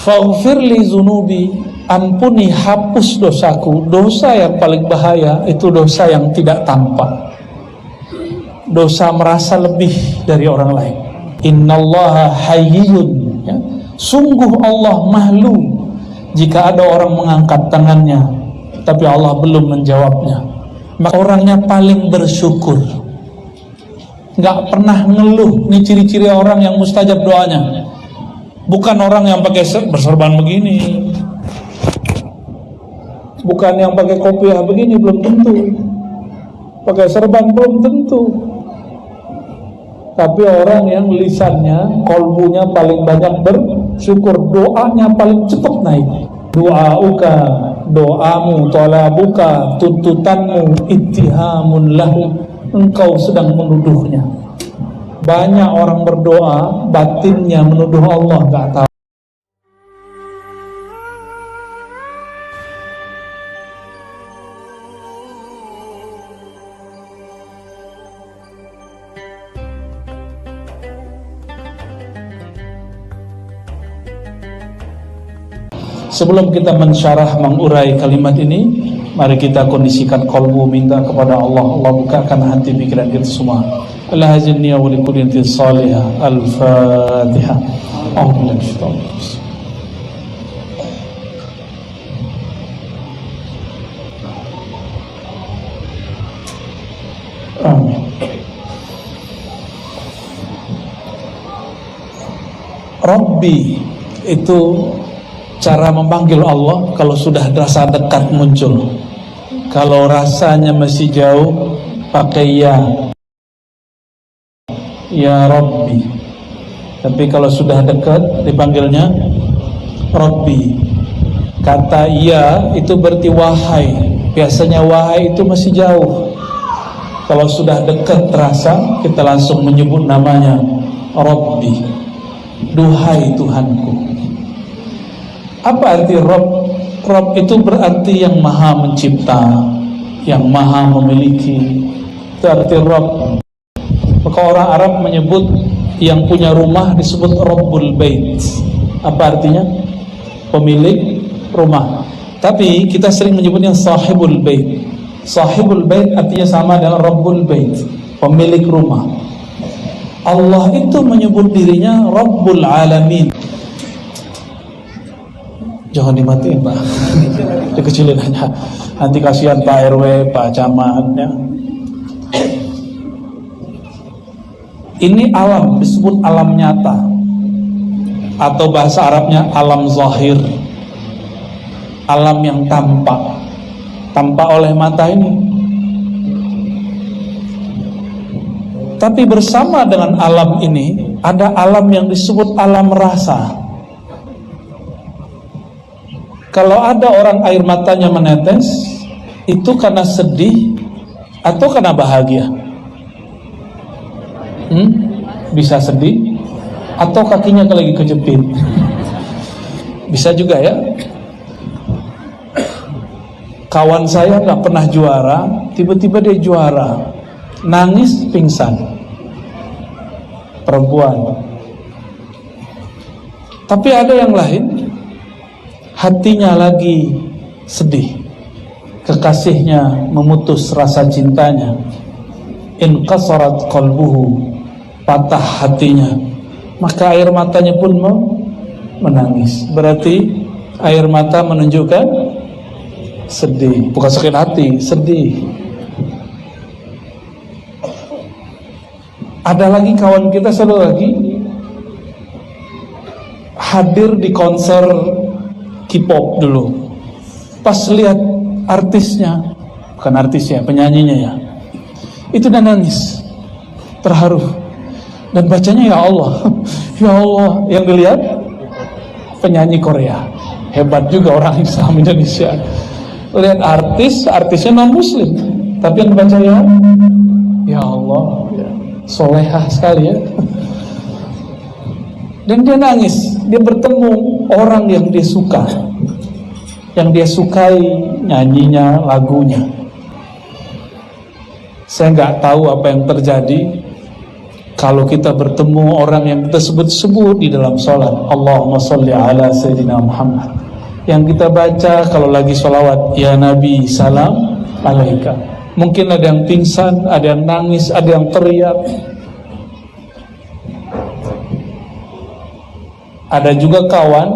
Faghfir li zunubi, ampuni, hapus dosaku. Dosa yang paling bahaya itu dosa yang tidak tampak, dosa merasa lebih dari orang lain. Innallaha hayyun, ya. Sungguh Allah malu jika ada orang mengangkat tangannya tapi Allah belum menjawabnya. Maka orangnya paling bersyukur, nggak pernah ngeluh. Ini ciri-ciri orang yang mustajab doanya. Bukan orang yang pakai berserban begini, bukan yang pakai kopiah begini, belum tentu. Pakai serban belum tentu. Tapi orang yang lisannya, kolbunya paling banyak bersyukur, doanya paling cepat naik. Doa'uka, doamu, talabuka, tuntutanmu, ittihamun lahu, engkau sedang menuduhnya. Banyak orang berdoa, batinnya menuduh Allah, gak tahu. Sebelum kita mensyarah, mengurai kalimat ini, mari kita kondisikan qalbu, minta kepada Allah. Allah bukakan hati pikiran kita semua. Allah hazinni wa likulli intin salihah. Al-Fatihah. Amin. Rabbi itu cara memanggil Allah kalau sudah rasa dekat muncul. Kalau rasanya masih jauh, pakai ya Rabbi. Tapi kalau sudah dekat, dipanggilnya Rabbi. Kata ya itu berarti wahai. Biasanya wahai itu masih jauh. Kalau sudah dekat terasa, kita langsung menyebut namanya Rabbi. Duhai Tuhanku. Apa arti Rabb? Rabb itu berarti yang maha mencipta, yang maha memiliki. Itu arti Rabb. Maka orang Arab menyebut yang punya rumah disebut Rabbul Bait. Apa artinya? Pemilik rumah. Tapi kita sering menyebutnya Sahibul Bait. Sahibul Bait artinya sama dengan Rabbul Bait, pemilik rumah. Allah itu menyebut dirinya Rabbul Alamin. Jangan dimatiin Pak, dikecilin aja. Nanti kasihan Pak RW, Pak Camat ya. Ini alam, disebut alam nyata, atau bahasa Arabnya alam zahir. Alam yang tampak oleh mata ini. Tapi bersama dengan alam ini ada alam yang disebut alam rasa. Kalau ada orang air matanya menetes, itu karena sedih atau karena bahagia? Bisa sedih atau kakinya lagi kejepit. Bisa juga ya. Kawan saya gak pernah juara, tiba-tiba dia juara, nangis pingsan. Perempuan. Tapi ada yang lain, hatinya lagi sedih, kekasihnya memutus rasa cintanya, inqasarat qalbuhu, patah hatinya, maka air matanya pun menangis. Berarti air mata menunjukkan sedih, bukan sakit hati, sedih. Ada lagi kawan kita, satu lagi hadir di konser K-pop dulu. Pas lihat artisnya, bukan artisnya, penyanyinya ya, itu dan nangis, terharu, dan bacanya ya Allah, ya Allah. Yang dilihat penyanyi Korea, hebat juga orang Islam Indonesia. Lihat artisnya non Muslim, tapi yang baca ya Allah, ya, solehah sekali ya. Dan dia nangis, dia bertemu orang yang dia suka, yang dia sukai nyanyinya, lagunya. Saya nggak tahu apa yang terjadi. Kalau kita bertemu orang yang kita sebut-sebut di dalam sholat, Allahumma sholli ala Sayyidina Muhammad, yang kita baca kalau lagi sholawat, ya Nabi salam alaika. Mungkin ada yang pingsan, ada yang nangis, ada yang teriak. Ada juga kawan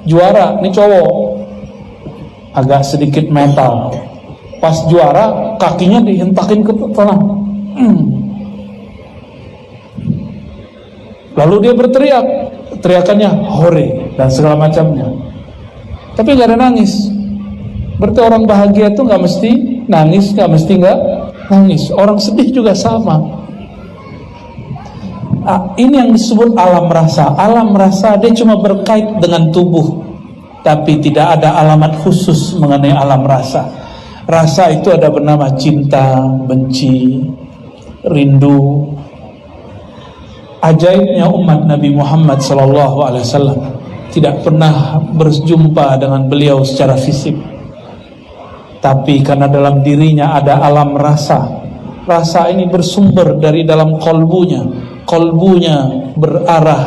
juara, ini cowok, agak sedikit mental. Pas juara, kakinya dihentakin ke tanah. Lalu dia berteriak, teriakannya hore dan segala macamnya. Tapi nggak ada nangis. Berarti orang bahagia itu nggak mesti nangis, nggak mesti nggak nangis. Orang sedih juga sama. Ini yang disebut alam rasa. Alam rasa dia cuma berkait dengan tubuh, tapi tidak ada alamat khusus mengenai alam rasa. Rasa itu ada bernama cinta, benci, rindu. Ajaibnya umat Nabi Muhammad SAW tidak pernah berjumpa dengan beliau secara fisik, tapi karena dalam dirinya ada alam rasa. Rasa ini bersumber dari dalam kolbunya. Kolbunya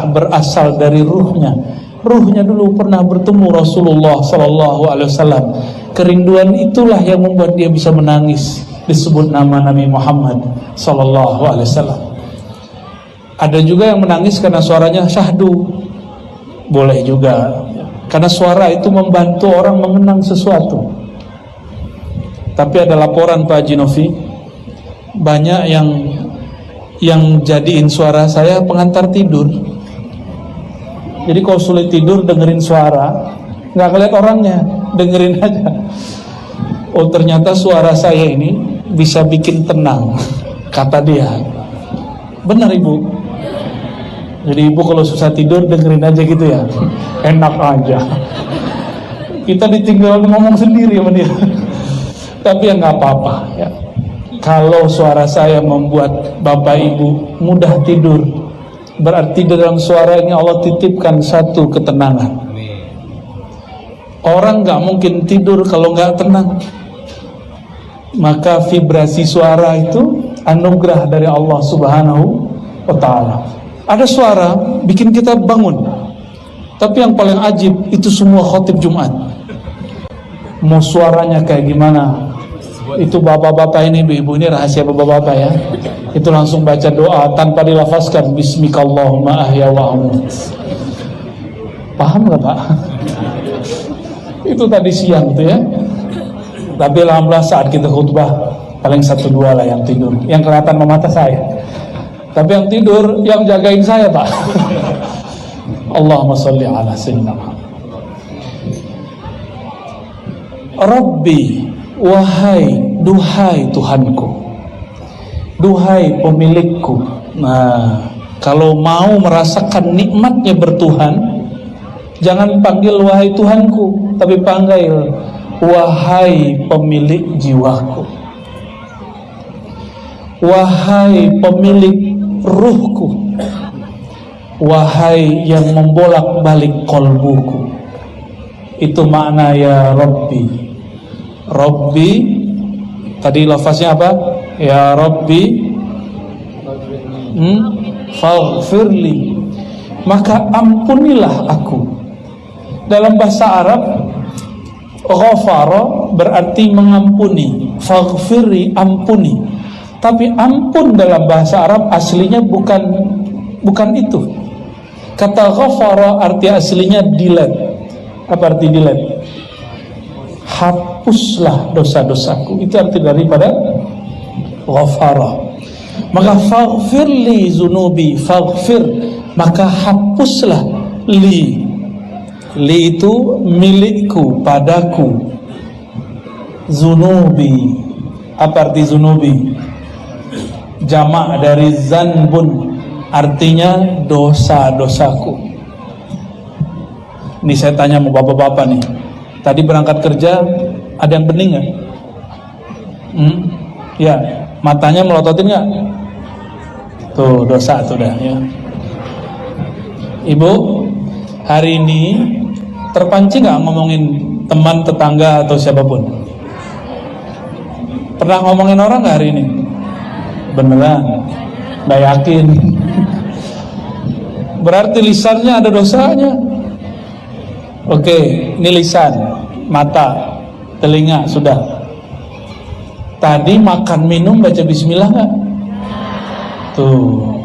berasal dari ruhnya. Ruhnya dulu pernah bertemu Rasulullah SAW. Kerinduan itulah yang membuat dia bisa menangis. Disebut nama Nabi Muhammad SAW. Ada juga yang menangis karena suaranya syahdu. Boleh juga, karena suara itu membantu orang mengenang sesuatu. Tapi ada laporan Pak Haji Novi, banyak yang jadiin suara saya pengantar tidur. Jadi kalau sulit tidur dengerin suara, nggak ngeliat orangnya, dengerin aja. Oh ternyata suara saya ini bisa bikin tenang, kata dia. Benar Ibu. Jadi Ibu kalau susah tidur dengerin aja gitu ya, enak aja. Kita ditinggal ngomong sendiri sama dia. Tapi ya nggak apa-apa ya. Kalau suara saya membuat Bapak Ibu mudah tidur, berarti dalam suara ini Allah titipkan satu ketenangan. Orang nggak mungkin tidur kalau nggak tenang. Maka vibrasi suara itu anugerah dari Allah Subhanahu wa Ta'ala. Ada suara bikin kita bangun. Tapi yang paling ajib itu semua khotib Jumat. Mau suaranya kayak gimana, itu bapak-bapak ini, ibu-ibu ini rahasia bapak-bapak ya. Itu langsung baca doa tanpa dilafazkan, Bismikallahumma ahya wa amut. Paham gak Pak? Itu tadi siang tuh ya. Tapi alhamdulillah saat kita khutbah paling 1-2 lah yang tidur, yang kelihatan memata saya. Tapi yang tidur, yang jagain saya Pak. Allahumma sholli ala sayyidina Muhammad. Rabbi, wahai, duhai Tuhanku, duhai pemilikku. Nah, kalau mau merasakan nikmatnya bertuhan, jangan panggil wahai Tuhanku, tapi panggil wahai pemilik jiwaku, wahai pemilik ruhku, wahai yang membolak-balik kolbuku. Itu makna ya Rabbi. Rabbi tadi lafaznya apa? Ya Rabbi faghfirli, maka ampunilah aku. Dalam bahasa Arab ghafara berarti mengampuni, faghfirli ampuni. Tapi ampun dalam bahasa Arab aslinya bukan itu. Kata ghafara arti aslinya delete. Apa arti delete? Hapuslah dosa-dosaku. Itu arti daripada ghafara. Maka faghfirli zunubi, faghfir, maka hapuslah li. Li itu milikku, padaku. Zunubi, apa arti zunubi? Jamak dari zanbun, artinya dosa-dosaku. Ini saya tanya sama bapak-bapak nih, tadi berangkat kerja ada yang bening nggak? Ya, matanya melototin nggak? Tuh dosa tuh dah ya. Ibu, hari ini terpancing nggak ngomongin teman, tetangga atau siapapun? Pernah ngomongin orang nggak hari ini? Beneran? Nggak yakin. Berarti lisannya ada dosanya. Oke, ini lisan, mata, telinga, sudah. Tadi makan minum baca bismillah nggak? Tuh.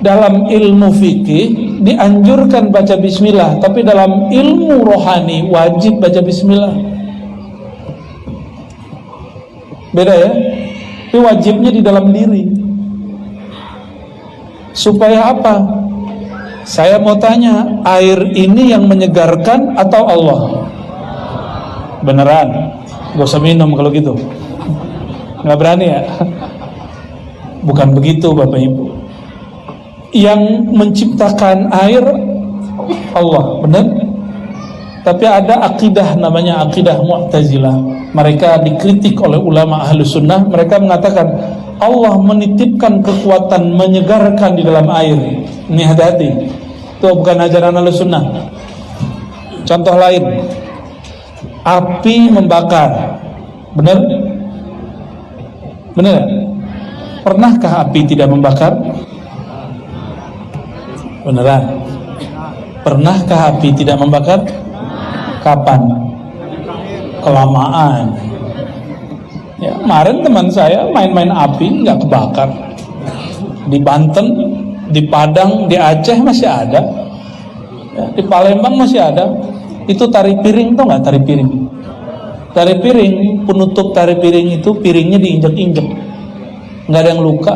Dalam ilmu fikih dianjurkan baca bismillah, tapi dalam ilmu rohani wajib baca bismillah. Beda ya? Tapi wajibnya di dalam diri. Supaya apa? Saya mau tanya, air ini yang menyegarkan atau Allah? Beneran? Gak usah minum kalau gitu. Gak berani ya? Bukan begitu Bapak Ibu. Yang menciptakan air Allah, benar? Tapi ada akidah namanya akidah Mu'tazilah. Mereka dikritik oleh ulama ahlu sunnah. Mereka mengatakan Allah menitipkan kekuatan menyegarkan di dalam air. Ini hati-hati. Itu bukan ajaran ahlu sunnah. Contoh lain, api membakar. Benar? Benar? Pernahkah api tidak membakar? Beneran? Pernahkah api tidak membakar? Kapan? Kelamaan. Ya, kemarin teman saya main-main api nggak kebakar. Di Banten, di Padang, di Aceh masih ada. Ya, di Palembang masih ada. Itu tari piring, tau nggak tari piring? Tari piring, penutup tari piring itu piringnya diinjek-injek, nggak ada yang luka.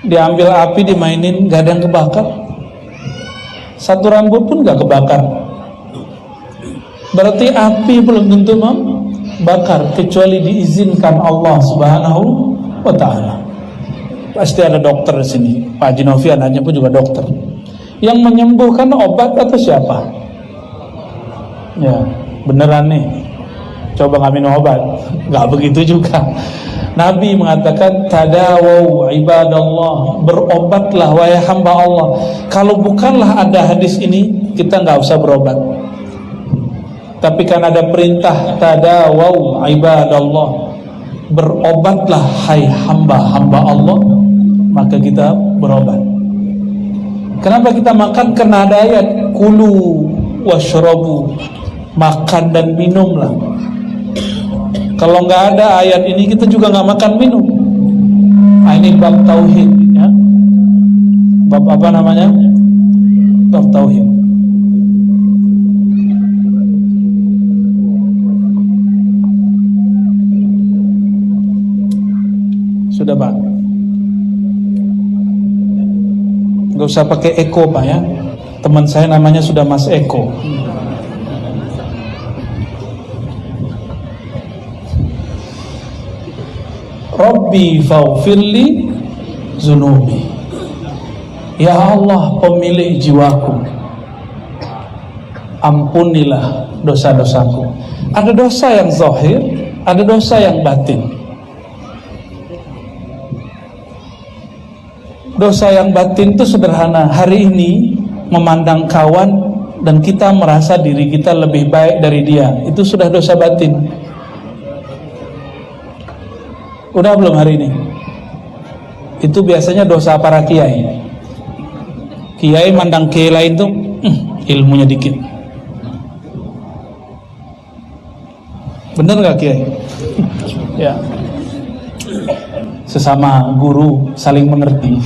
Diambil api dimainin, nggak ada yang kebakar. Satu rambut pun nggak kebakar. Berarti api belum tentu membakar kecuali diizinkan Allah Subhanahu wa Ta'ala. Pasti ada dokter di sini. Pak Haji Novi anaknya pun juga dokter. Yang menyembuhkan obat atau siapa? Ya, beneran nih. Coba nggak minum obat, nggak begitu juga. Nabi mengatakan tadawau ibadallah, berobatlah wahai hamba Allah. Kalau bukanlah ada hadis ini, kita nggak usah berobat. Tapi kan ada perintah tadawau ibadallah, berobatlah hai hamba-hamba Allah, maka kita berobat. Kenapa kita makan? Karena ada ayat kulu washrabu, makan dan minumlah. Kalau nggak ada ayat ini, kita juga nggak makan minum. Nah, ini bab tauhid ya. Bab apa namanya? Bab tauhid. Sudah Pak? Gak usah pakai Eko Pak ya. Teman saya namanya sudah Mas Eko. Rabbi faghfirli zunubi. Ya Allah pemilik jiwaku, ampunilah dosa-dosaku. Ada dosa yang zahir, ada dosa yang batin. Dosa yang batin itu sederhana. Hari ini memandang kawan dan kita merasa diri kita lebih baik dari dia, itu sudah dosa batin. Udah belum hari ini? Itu biasanya dosa para kiai. Kiai mandang kiai lain tuh ilmunya dikit. Bener gak kiai? Ya. Sesama guru saling mengerti.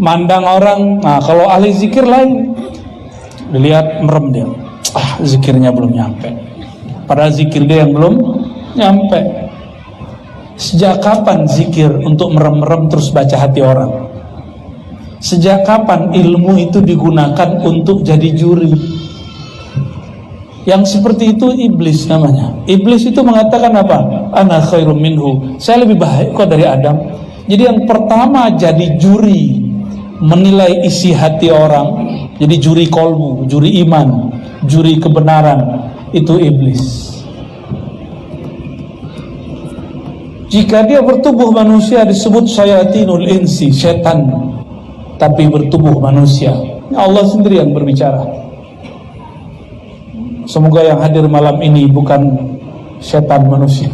Mandang orang, nah kalau ahli zikir lain, dilihat merem dia. Zikirnya belum nyampe. Padahal zikir dia yang belum nyampe. Sejak kapan zikir untuk merem-merem terus baca hati orang? Sejak kapan ilmu itu digunakan untuk jadi juri? Yang seperti itu iblis namanya. Iblis itu mengatakan apa? Ana khairum minhu. Saya lebih baik kok dari Adam. Jadi yang pertama jadi juri menilai isi hati orang, jadi juri kolbu, juri iman, juri kebenaran, itu iblis. Jika dia bertubuh manusia disebut syayatinul insi, setan, tapi bertubuh manusia. Allah sendiri yang berbicara. Semoga yang hadir malam ini bukan setan manusia.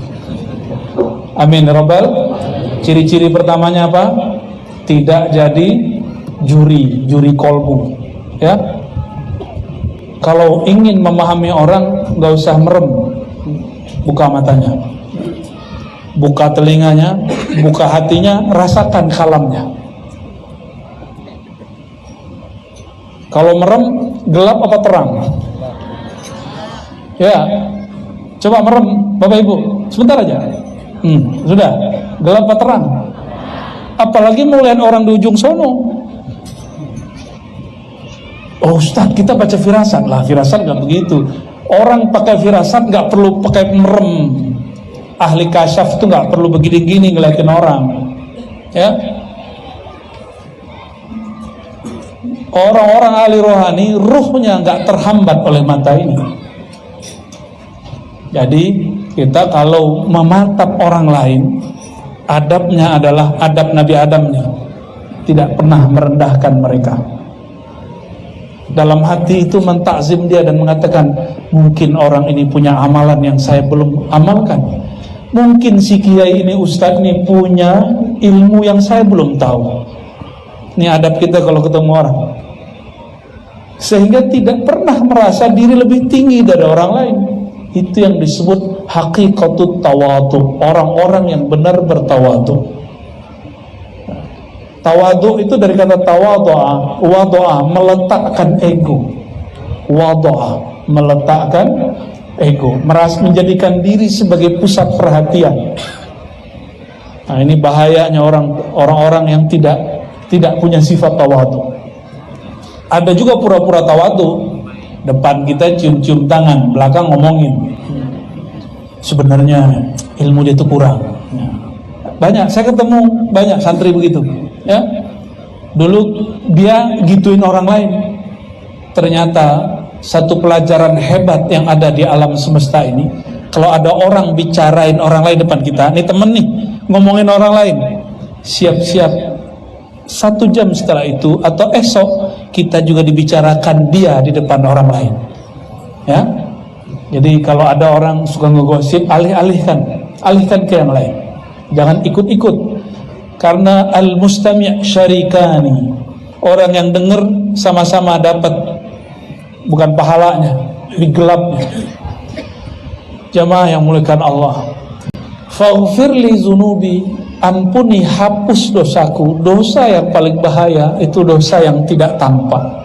Amin ya rabbal. Ciri-ciri pertamanya apa? Tidak jadi juri kolbu, ya. Kalau ingin memahami orang, nggak usah merem, buka matanya, buka telinganya, buka hatinya, rasakan kalamnya. Kalau merem, gelap apa terang? Ya, coba merem, Bapak Ibu, sebentar aja. Sudah, gelap apa terang? Apalagi melihat orang di ujung sono. Oh Ustaz, kita baca firasat lah. Firasat nggak begitu. Orang pakai firasat nggak perlu pakai merem. Ahli kasyaf itu nggak perlu begini-gini ngeliatin orang, ya. Orang-orang ahli rohani, ruhnya nggak terhambat oleh mata ini. Jadi kita kalau mematap orang lain, adabnya adalah adab Nabi Adamnya, tidak pernah merendahkan mereka. Dalam hati itu mentakzim dia dan mengatakan, mungkin orang ini punya amalan yang saya belum amalkan. Mungkin si kiai ini, ustadz ini punya ilmu yang saya belum tahu. Ini adab kita kalau ketemu orang. Sehingga tidak pernah merasa diri lebih tinggi dari orang lain. Itu yang disebut hakikatut tawadu. Orang-orang yang benar bertawadu. Tawadu itu dari kata tawadu'a. Wadu'a, meletakkan ego. Wadu'a, meletakkan ego, menjadikan diri sebagai pusat perhatian. Nah, ini bahayanya orang-orang yang tidak punya sifat tawadu. Ada juga pura-pura tawadu, depan kita cium-cium tangan, belakang ngomongin. Sebenarnya ilmu dia itu kurang. Banyak, saya ketemu banyak santri begitu, ya. Dulu dia gituin orang lain. Ternyata satu pelajaran hebat yang ada di alam semesta ini, kalau ada orang bicarain orang lain depan kita, nih temen nih ngomongin orang lain, siap-siap 1 jam setelah itu atau esok kita juga dibicarakan dia di depan orang lain, ya. Jadi kalau ada orang suka ngegosip, alihkan ke yang lain, jangan ikut-ikut, karena al-mustami' syarikani, orang yang dengar sama-sama dapat, bukan pahalanya, di gelapnya. Jamaah yang muliakan Allah, faghfir li zunubi, ampuni, hapus dosaku. Dosa yang paling bahaya itu dosa yang tidak tampak,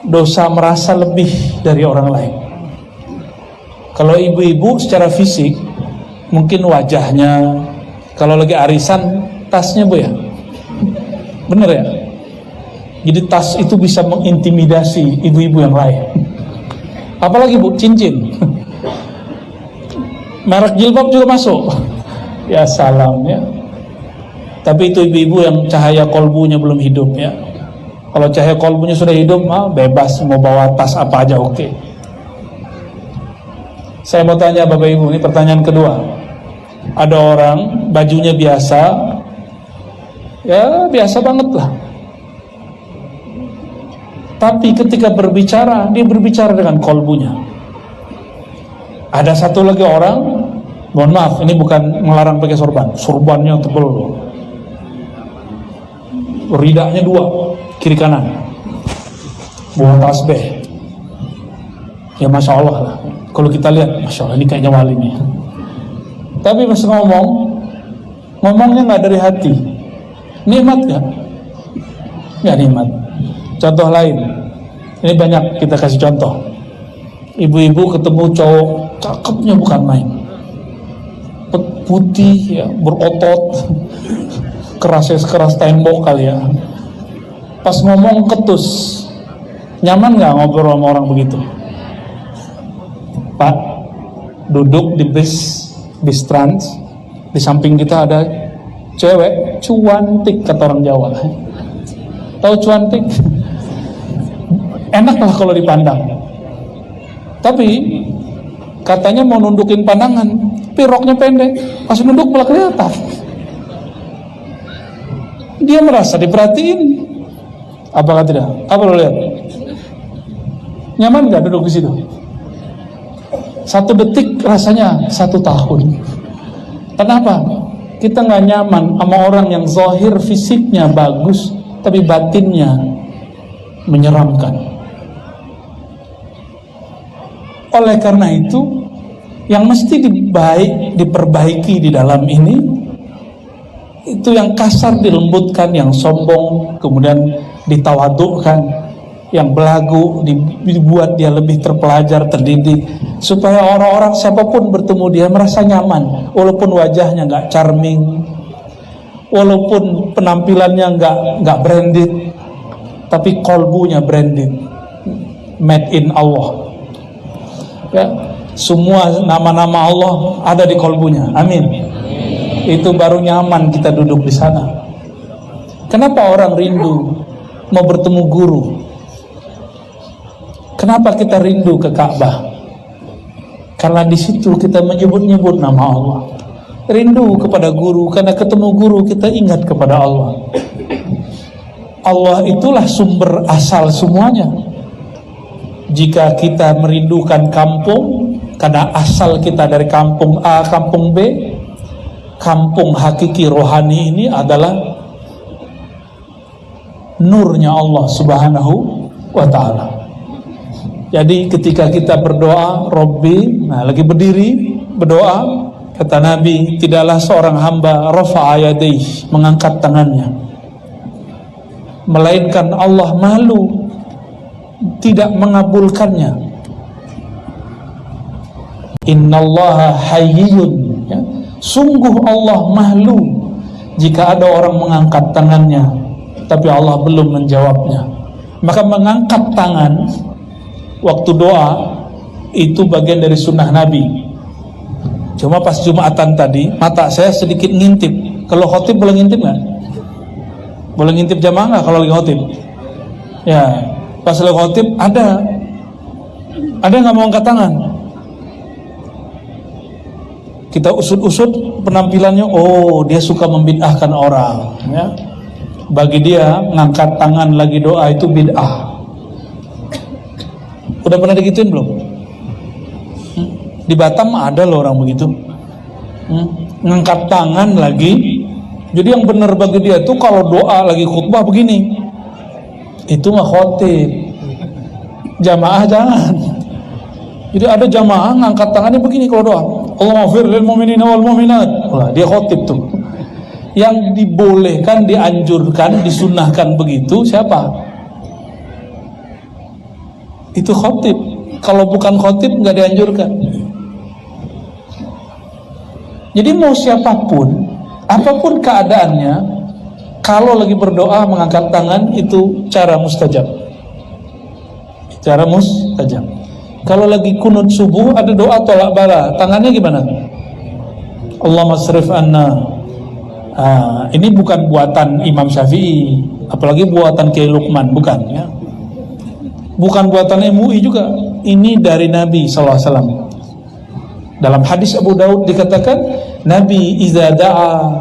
dosa merasa lebih dari orang lain. Kalau ibu-ibu secara fisik mungkin wajahnya, kalau lagi arisan tasnya bu ya, bener ya. Jadi tas itu bisa mengintimidasi ibu-ibu yang lain. Apalagi bu, cincin, merek jilbab juga masuk. Ya salam ya. Tapi itu ibu-ibu yang cahaya kolbunya belum hidup ya. Kalau cahaya kolbunya sudah hidup, bebas mau bawa tas apa aja oke. Saya mau tanya Bapak Ibu, ini pertanyaan kedua. Ada orang bajunya biasa, ya biasa banget lah. Tapi ketika berbicara, dia berbicara dengan kolbunya. Ada satu lagi orang, mohon maaf, ini bukan melarang pakai sorban, sorbannya tebal, ridaknya 2, kiri kanan, bawa tasbih. Ya Masya Allah lah. Kalau kita lihat, Masya Allah, ini kayaknya wali nih. Tapi pas ngomongnya nggak dari hati. Nikmat nggak? Nggak nikmat. Contoh lain, ini banyak kita kasih contoh. Ibu-ibu ketemu cowok, cakepnya bukan main, putih ya, berotot, kerasnya sekeras tembok kali ya. Pas ngomong ketus, nyaman nggak ngobrol sama orang begitu? Pak, duduk di bis trans, di samping kita ada cewek cuantik, kata orang Jawa. Tahu cuantik? Enak lah kalau dipandang. Tapi katanya mau nundukin pandangan, piroknya pendek, pas nunduk malah kelihatan. Dia merasa diperhatiin. Apakah tidak? Apa lo lihat? Nyaman nggak duduk di situ? 1 detik rasanya 1 tahun. Kenapa? Kita nggak nyaman sama orang yang zahir fisiknya bagus tapi batinnya menyeramkan. Oleh karena itu, yang mesti diperbaiki di dalam ini, itu yang kasar dilembutkan, yang sombong kemudian ditawadukkan, yang belagu dibuat dia lebih terpelajar, terdidik, supaya orang-orang siapapun bertemu dia merasa nyaman, walaupun wajahnya nggak charming, walaupun penampilannya nggak branded, tapi kolbunya branded, made in Allah. Ya, semua nama-nama Allah ada di kolbunya. Amin. Itu baru nyaman kita duduk di sana. Kenapa orang rindu mau bertemu guru? Kenapa kita rindu ke Ka'bah? Karena di situ kita menyebut-nyebut nama Allah. Rindu kepada guru, karena ketemu guru kita ingat kepada Allah. Allah itulah sumber asal semuanya. Jika kita merindukan kampung, karena asal kita dari kampung A, kampung B, kampung hakiki rohani ini adalah nurnya Allah Subhanahu wa ta'ala. Jadi ketika kita berdoa, Rabbi, nah lagi berdiri berdoa, kata Nabi, tidaklah seorang hamba rafa'a yadayhi, mengangkat tangannya, melainkan Allah malu tidak mengabulkannya. Innallaha hayyun, ya. Sungguh Allah malu jika ada orang mengangkat tangannya tapi Allah belum menjawabnya. Maka mengangkat tangan waktu doa itu bagian dari sunnah Nabi. Cuma pas Jumatan tadi mata saya sedikit ngintip. Kalau khotib boleh ngintip nggak? Boleh ngintip jamaah nggak kalau lagi khotib? Ya, pas lagi khotib ada nggak mau angkat tangan? Kita usut-usut penampilannya, oh dia suka membid'ahkan orang, ya. Bagi dia ngangkat tangan lagi doa itu bid'ah. Udah pernah digituin belum? Di Batam ada loh orang begitu, ngangkat tangan lagi. Jadi yang benar bagi dia itu kalau doa lagi khutbah begini, itu mah khotib. Jamaah jangan. Jadi ada jamaah ngangkat tangannya begini kalau doa, Allahumma ighfir lil mu'minina wal mu'minat. Wah, dia khotib tuh. Yang dibolehkan, dianjurkan, disunnahkan begitu siapa? Itu khotib. Kalau bukan khotib nggak dianjurkan. Jadi mau siapapun, apapun keadaannya, kalau lagi berdoa mengangkat tangan itu cara mustajab. Cara mustajab. Kalau lagi kunut subuh ada doa tolak bala, tangannya gimana? Allahumma srif anna. Ini bukan buatan Imam Syafi'i, apalagi buatan Kiai Luqman, bukan, ya. Bukan buatan MUI juga. Ini dari Nabi SAW. Dalam hadis Abu Daud dikatakan, Nabi iza da'a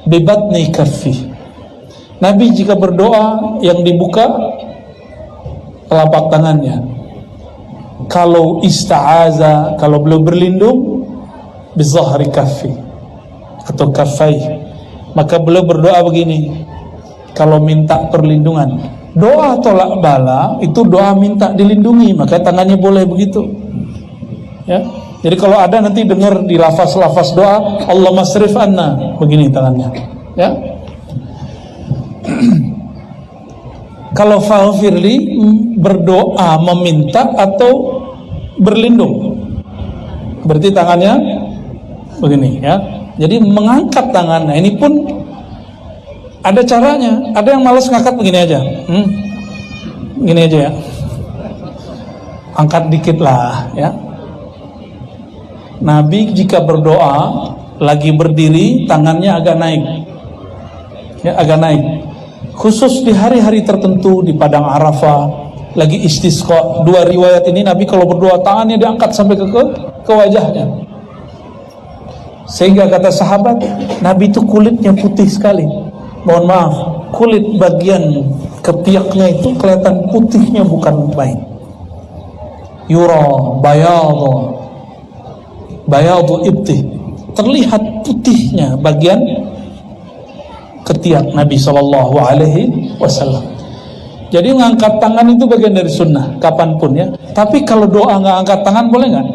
bibatni kaffi. Nabi jika berdoa yang dibuka telapak tangannya. Kalau ista'aza, kalau beliau berlindung, bizahri kaffi atau kaffai, maka beliau berdoa begini. Kalau minta perlindungan, doa tolak bala itu doa minta dilindungi, maka tangannya boleh begitu, ya. Jadi kalau ada nanti dengar di lafaz-lafaz doa, Allahumma srif anna, begini tangannya, ya. Kalau faghfirli berdoa meminta atau berlindung, berarti tangannya begini, ya. Jadi mengangkat tangan, nah ini pun ada caranya. Ada yang malas ngangkat begini aja, gini aja, ya. Angkat dikit lah, ya. Nabi jika berdoa lagi berdiri tangannya agak naik, ya, agak naik. Khusus di hari-hari tertentu di padang Arafah lagi istisqa, dua riwayat ini Nabi kalau berdoa tangannya diangkat sampai ke wajahnya. Sehingga kata sahabat, Nabi itu kulitnya putih sekali. Mohon maaf, kulit bagian ketiaknya itu kelihatan putihnya bukan main. Yura bayadu ibtih, terlihat putihnya bagian ketiak Nabi Shallallahu Alaihi Wasallam. Jadi mengangkat tangan itu bagian dari sunnah, kapanpun ya. Tapi kalau doa nggak angkat tangan boleh nggak?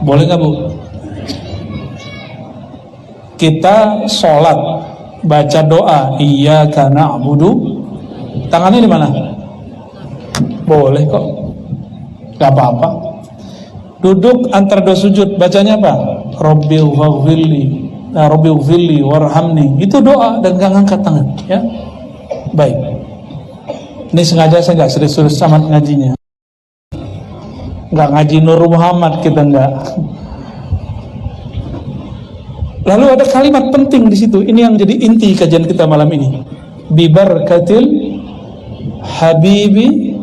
Boleh nggak, Bu? Kita sholat baca doa iyyaka na'budu, tangannya di mana? Boleh kok, nggak apa-apa. Duduk antara dua sujud bacanya apa? Rabbighfirli warhamni, itu doa dan nggak ngangkat tangan ya. Baik, ini sengaja saya nggak serius-serius sama ngajinya, nggak ngaji Nur Muhammad kita nggak. Lalu ada kalimat penting di situ, ini yang jadi inti kajian kita malam ini. Bibarkatil habibi,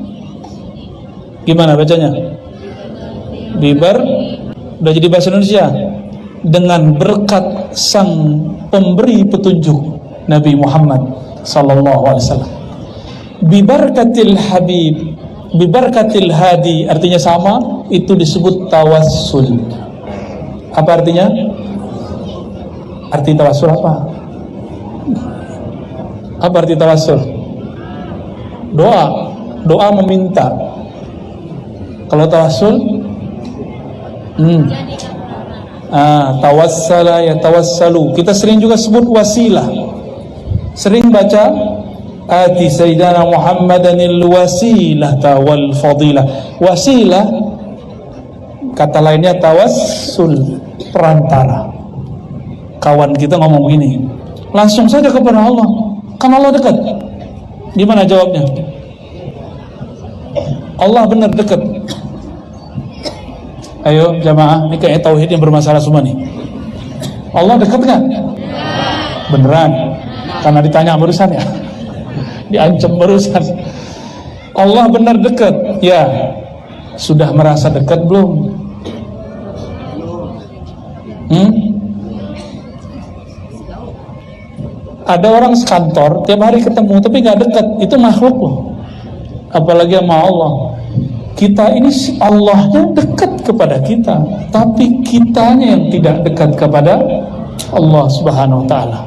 gimana bacanya? Udah jadi bahasa Indonesia. Dengan berkat sang pemberi petunjuk Nabi Muhammad sallallahu alaihi wasallam. Bibarkatil habib, bibarkatil hadi, artinya sama, itu disebut tawassul. Apa artinya? Arti tawassul apa? Apa arti tawassul? Doa meminta. Kalau tawassul tawassala ya tawassalu. Kita sering juga sebut wasilah. Sering baca ati sayyidina Muhammadanil wasilah wal fadilah. Wasilah kata lainnya tawassul, perantara. Kawan kita ngomong begini, langsung saja kepada Allah, kan Allah dekat. Gimana jawabnya? Allah benar dekat. Ayo jamaah, ini kayaknya tauhid yang bermasalah semua nih. Allah dekat kan? Beneran? Karena ditanya barusan ya, diancam barusan. Allah benar dekat? Ya. Sudah merasa dekat belum? Ada orang sekantor tiap hari ketemu tapi nggak dekat, itu makhluk loh. Apalagi sama Allah. Kita ini Allahnya dekat kepada kita, tapi kitanya yang tidak dekat kepada Allah Subhanahu wa Ta'ala.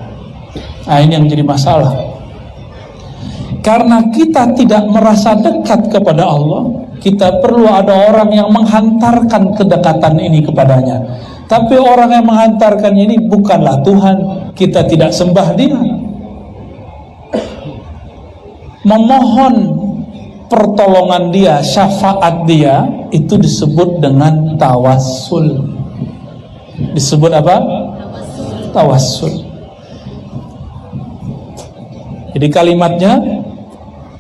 Nah, ini yang jadi masalah. Karena kita tidak merasa dekat kepada Allah, kita perlu ada orang yang menghantarkan kedekatan ini kepadanya. Tapi orang yang menghantarkan ini bukanlah Tuhan. Kita tidak sembah Dia. Memohon pertolongan Dia, syafaat Dia, itu disebut dengan tawassul. Disebut apa? Tawassul. Jadi kalimatnya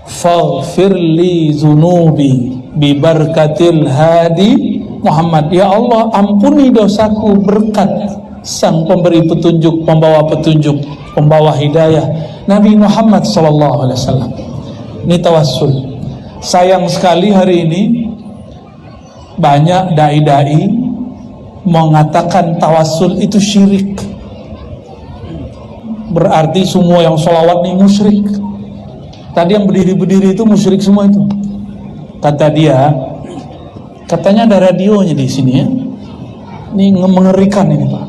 faghfirli zunubi bibarkatil hadi Muhammad. Ya Allah, ampuni dosaku berkat sang pemberi petunjuk, pembawa petunjuk, pembawa hidayah, Nabi Muhammad sallallahu alaihi wasallam. Ini tawassul. Sayang sekali hari ini banyak dai-dai mengatakan tawassul itu syirik. Berarti semua yang sholawat ini musyrik. Tadi yang berdiri-berdiri itu musyrik semua itu. Kata dia, katanya ada radionya di sini ya. Ini mengerikan ini Pak.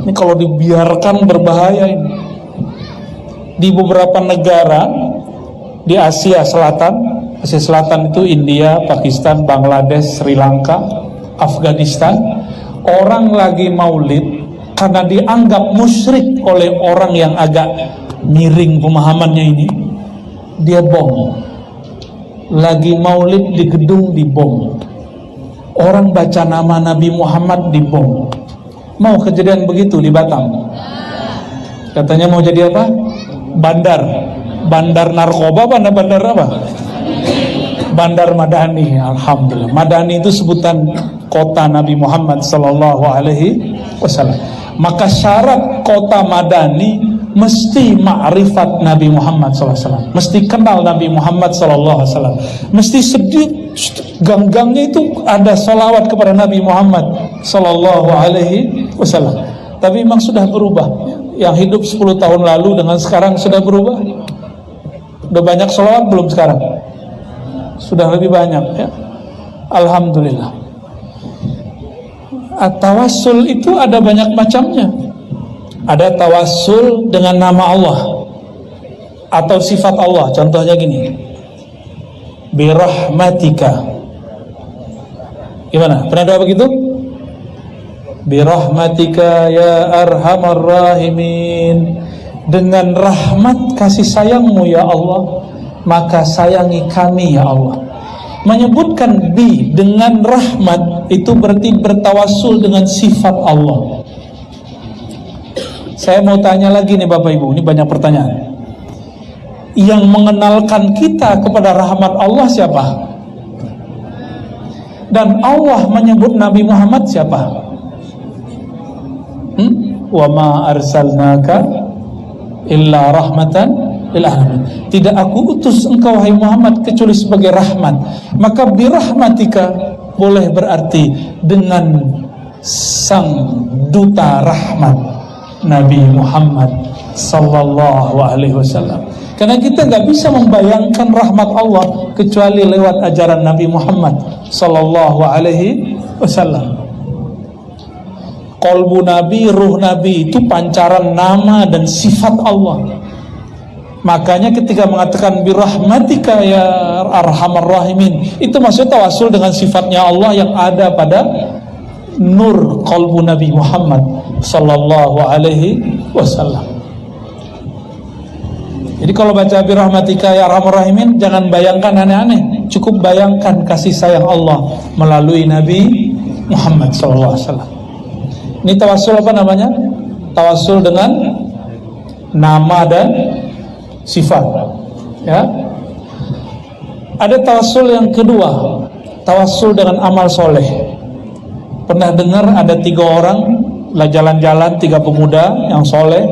Ini kalau dibiarkan berbahaya ini. Di beberapa negara di Asia Selatan itu India, Pakistan, Bangladesh, Sri Lanka, Afghanistan, orang lagi maulid karena dianggap musyrik oleh orang yang agak miring pemahamannya ini, dia bom. Lagi maulid di gedung dibom. Orang baca nama Nabi Muhammad dibom. Mau kejadian begitu di Batam? Katanya mau jadi apa? Bandar narkoba apa? Bandar apa? Bandar Madani. Alhamdulillah. Madani itu sebutan kota Nabi Muhammad sallallahu alaihi wasallam. Maka syarat kota Madani mesti ma'rifat Nabi Muhammad sallallahu alaihi wasallam. Mesti kenal Nabi Muhammad sallallahu alaihi wasallam. Mesti sedikit gang-gangnya itu ada salawat kepada Nabi Muhammad sallallahu alaihi wasallam. Tapi memang sudah berubah. Yang hidup 10 tahun lalu dengan sekarang sudah berubah. Udah banyak salawat belum sekarang? Sudah lebih banyak ya. Alhamdulillah. Tawassul itu ada banyak macamnya. Ada tawassul dengan nama Allah atau sifat Allah. Contohnya gini, birahmatika. Gimana? Pernah doa begitu? Birahmatika ya arhamar rahimin. Dengan rahmat kasih sayangmu ya Allah, maka sayangi kami ya Allah. Menyebutkan bi dengan rahmat itu berarti bertawassul dengan sifat Allah. Saya mau tanya lagi nih Bapak Ibu, ini banyak pertanyaan. Yang mengenalkan kita kepada rahmat Allah siapa? Dan Allah menyebut Nabi Muhammad siapa? Wa ma arsalnaka illa rahmatan lil alamin. Tidak aku utus engkau wahai Muhammad kecuali sebagai rahmat. Maka birahmatika boleh berarti dengan sang duta rahmat Nabi Muhammad sallallahu alaihi wasallam. Karena kita nggak bisa membayangkan rahmat Allah kecuali lewat ajaran Nabi Muhammad sallallahu alaihi wasallam. Qalbu Nabi, ruh Nabi itu pancaran nama dan sifat Allah. Makanya ketika mengatakan birahmatika ya arhamar rahimin, itu maksud tawassul dengan sifatnya Allah yang ada pada nur qalbu Nabi Muhammad sallallahu alaihi wasallam. Jadi kalau baca birahmatika ya arhamar rahimin, jangan bayangkan aneh-aneh, cukup bayangkan kasih sayang Allah melalui Nabi Muhammad sallallahu alaihi wasallam. Ini tawassul apa namanya? Tawassul dengan nama dan sifat. Ya. Ada tawassul yang kedua, tawassul dengan amal soleh. Pernah dengar ada 3 orang lah jalan-jalan, 3 pemuda yang soleh,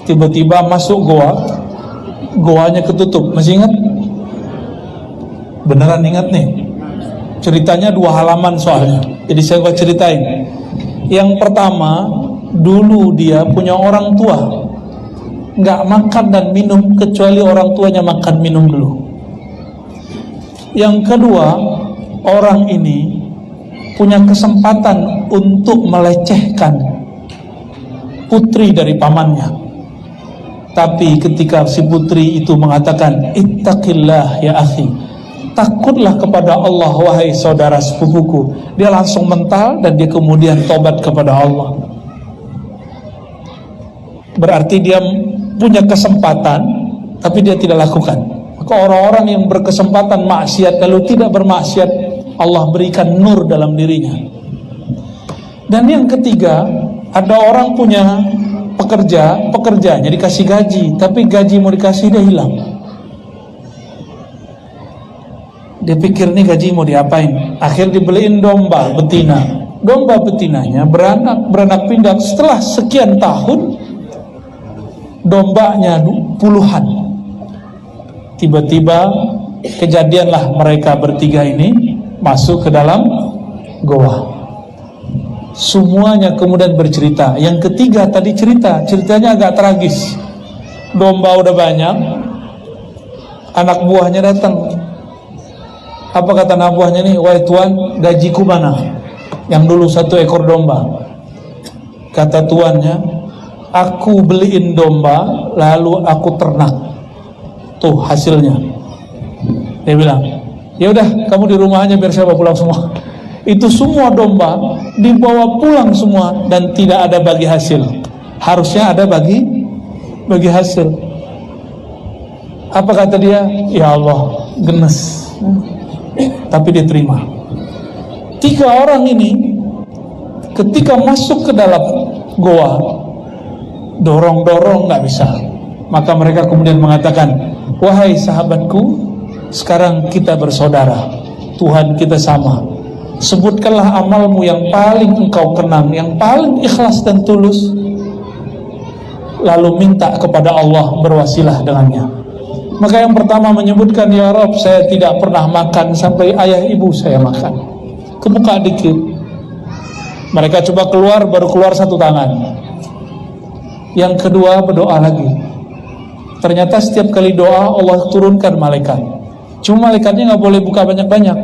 tiba-tiba masuk goa, goanya ketutup. Masih ingat? Beneran ingat nih. Ceritanya 2 halaman soalnya. Jadi saya akan ceritain. Yang pertama, dulu dia punya orang tua, nggak makan dan minum kecuali orang tuanya makan minum dulu. Yang kedua, orang ini punya kesempatan untuk melecehkan putri dari pamannya. Tapi ketika si putri itu mengatakan, ittaqillah ya akhi, takutlah kepada Allah wahai saudara sepupuku, dia langsung mental dan dia kemudian tobat kepada Allah. Berarti dia punya kesempatan tapi dia tidak lakukan. Maka orang-orang yang berkesempatan maksiat lalu tidak bermaksiat, Allah berikan nur dalam dirinya. Dan yang ketiga, ada orang punya pekerjanya dikasih gaji, tapi gaji mau dikasih dia hilang. Dia pikir nih gaji mau diapain, akhir dibeliin domba betina. Domba betinanya beranak pinak. Setelah sekian tahun, dombanya puluhan. Tiba-tiba kejadianlah mereka bertiga ini masuk ke dalam goa. Semuanya kemudian bercerita. Yang ketiga tadi ceritanya agak tragis. Domba udah banyak, anak buahnya datang. Apa kata anak buahnya nih? Wahai tuan, gajiku mana? Yang dulu 1 ekor domba. Kata tuannya, aku beliin domba lalu aku ternak. Tuh hasilnya. Dia bilang, ya udah kamu di rumah aja biar saya bawa pulang semua. Itu semua domba dibawa pulang semua dan tidak ada bagi hasil. Harusnya ada bagi hasil. Apa kata dia? Ya Allah, gemes. Tapi dia terima. 3 orang ini ketika masuk ke dalam goa, dorong-dorong nggak bisa. Maka mereka kemudian mengatakan, wahai sahabatku, sekarang kita bersaudara, Tuhan kita sama. Sebutkanlah amalmu yang paling engkau kenang, yang paling ikhlas dan tulus, lalu minta kepada Allah berwasilah dengannya. Maka yang pertama menyebutkan, ya Rabb, saya tidak pernah makan sampai ayah ibu saya makan. Kebuka dikit. Mereka coba keluar, baru keluar 1 tangan. Yang kedua berdoa lagi. Ternyata setiap kali doa Allah turunkan malaikat. Cuma malaikatnya nggak boleh buka banyak-banyak.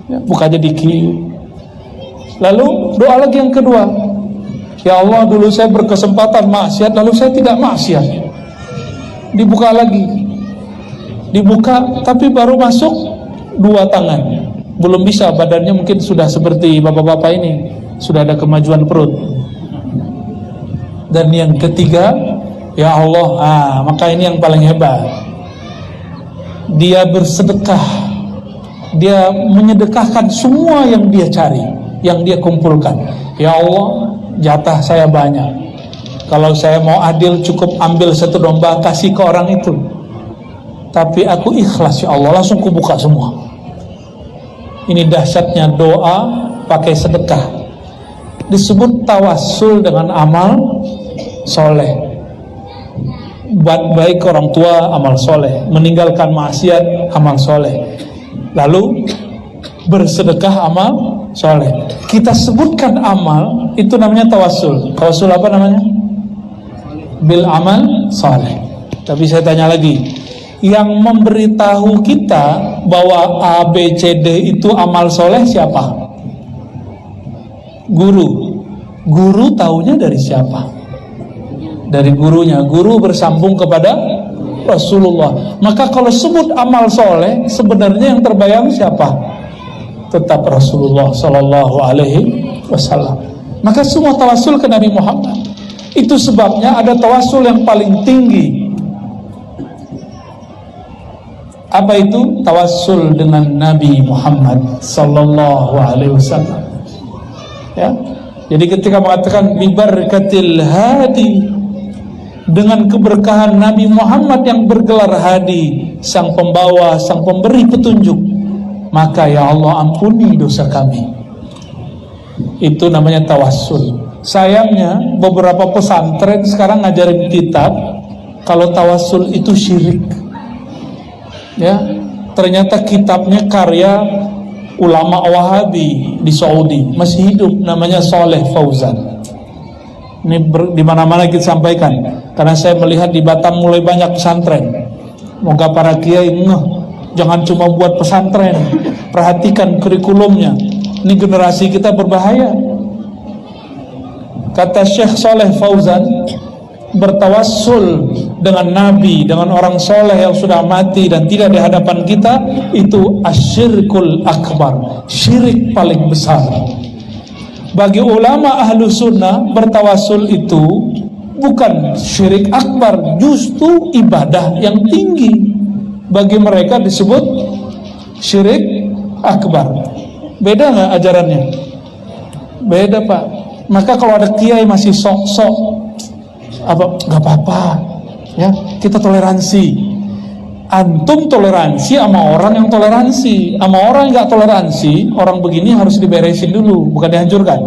Ya, buka aja dikit. Lalu doa lagi yang kedua, ya Allah, dulu saya berkesempatan maksiat, lalu saya tidak maksiat. Dibuka lagi, dibuka, tapi baru masuk 2 tangan, belum bisa, badannya mungkin sudah seperti bapak-bapak ini, sudah ada kemajuan perut. Dan yang ketiga, ya Allah, maka ini yang paling hebat, dia bersedekah, dia menyedekahkan semua yang dia cari, yang dia kumpulkan. Ya Allah, jatah saya banyak, kalau saya mau adil cukup ambil 1 domba kasih ke orang itu, tapi aku ikhlas ya Allah, langsung kubuka semua. Ini dahsyatnya doa pakai sedekah. Disebut tawassul dengan amal soleh. Buat baik orang tua, amal soleh. Meninggalkan maksiat, amal soleh. Lalu bersedekah, amal soleh. Kita sebutkan amal, itu namanya tawassul. Tawassul apa namanya? Bil amal soleh. Tapi saya tanya lagi, yang memberitahu kita bahwa A, B, C, D itu amal soleh siapa? Guru. Guru taunya dari siapa? Dari gurunya. Guru bersambung kepada Rasulullah. Maka kalau sebut amal soleh, sebenarnya yang terbayang siapa? Tetap Rasulullah Sallallahu Alaihi Wasallam. Maka semua tawasul ke Nabi Muhammad. Itu sebabnya ada tawasul yang paling tinggi. Apa itu? Tawassul dengan Nabi Muhammad Sallallahu Alaihi Wasallam. Ya, jadi ketika mengatakan bibarakatil hadi, dengan keberkahan Nabi Muhammad yang bergelar hadi, sang pembawa, sang pemberi petunjuk, maka ya Allah ampuni dosa kami. Itu namanya tawassul. Sayangnya beberapa pesantren sekarang ngajarin kitab kalau tawassul itu syirik. Ya, ternyata kitabnya karya ulama Wahabi di Saudi, masih hidup, namanya Saleh Fauzan. Ini di mana-mana kita sampaikan, karena saya melihat di Batam mulai banyak pesantren. Moga para kiai jangan cuma buat pesantren, perhatikan kurikulumnya. Ini generasi kita berbahaya. Kata Syekh Saleh Fauzan, bertawassul dengan Nabi, dengan orang soleh yang sudah mati dan tidak di hadapan kita, itu asyirkul akbar, syirik paling besar. Bagi ulama ahlu sunnah, bertawassul itu bukan syirik akbar, justru ibadah yang tinggi. Bagi mereka disebut syirik akbar. Beda nggak ajarannya? Beda Pak. Maka kalau ada kiai masih sok-sok nggak apa-apa, ya, kita toleransi. Antum toleransi sama orang yang toleransi, sama orang yang nggak toleransi, orang begini harus diberesin dulu, bukan dihancurkan.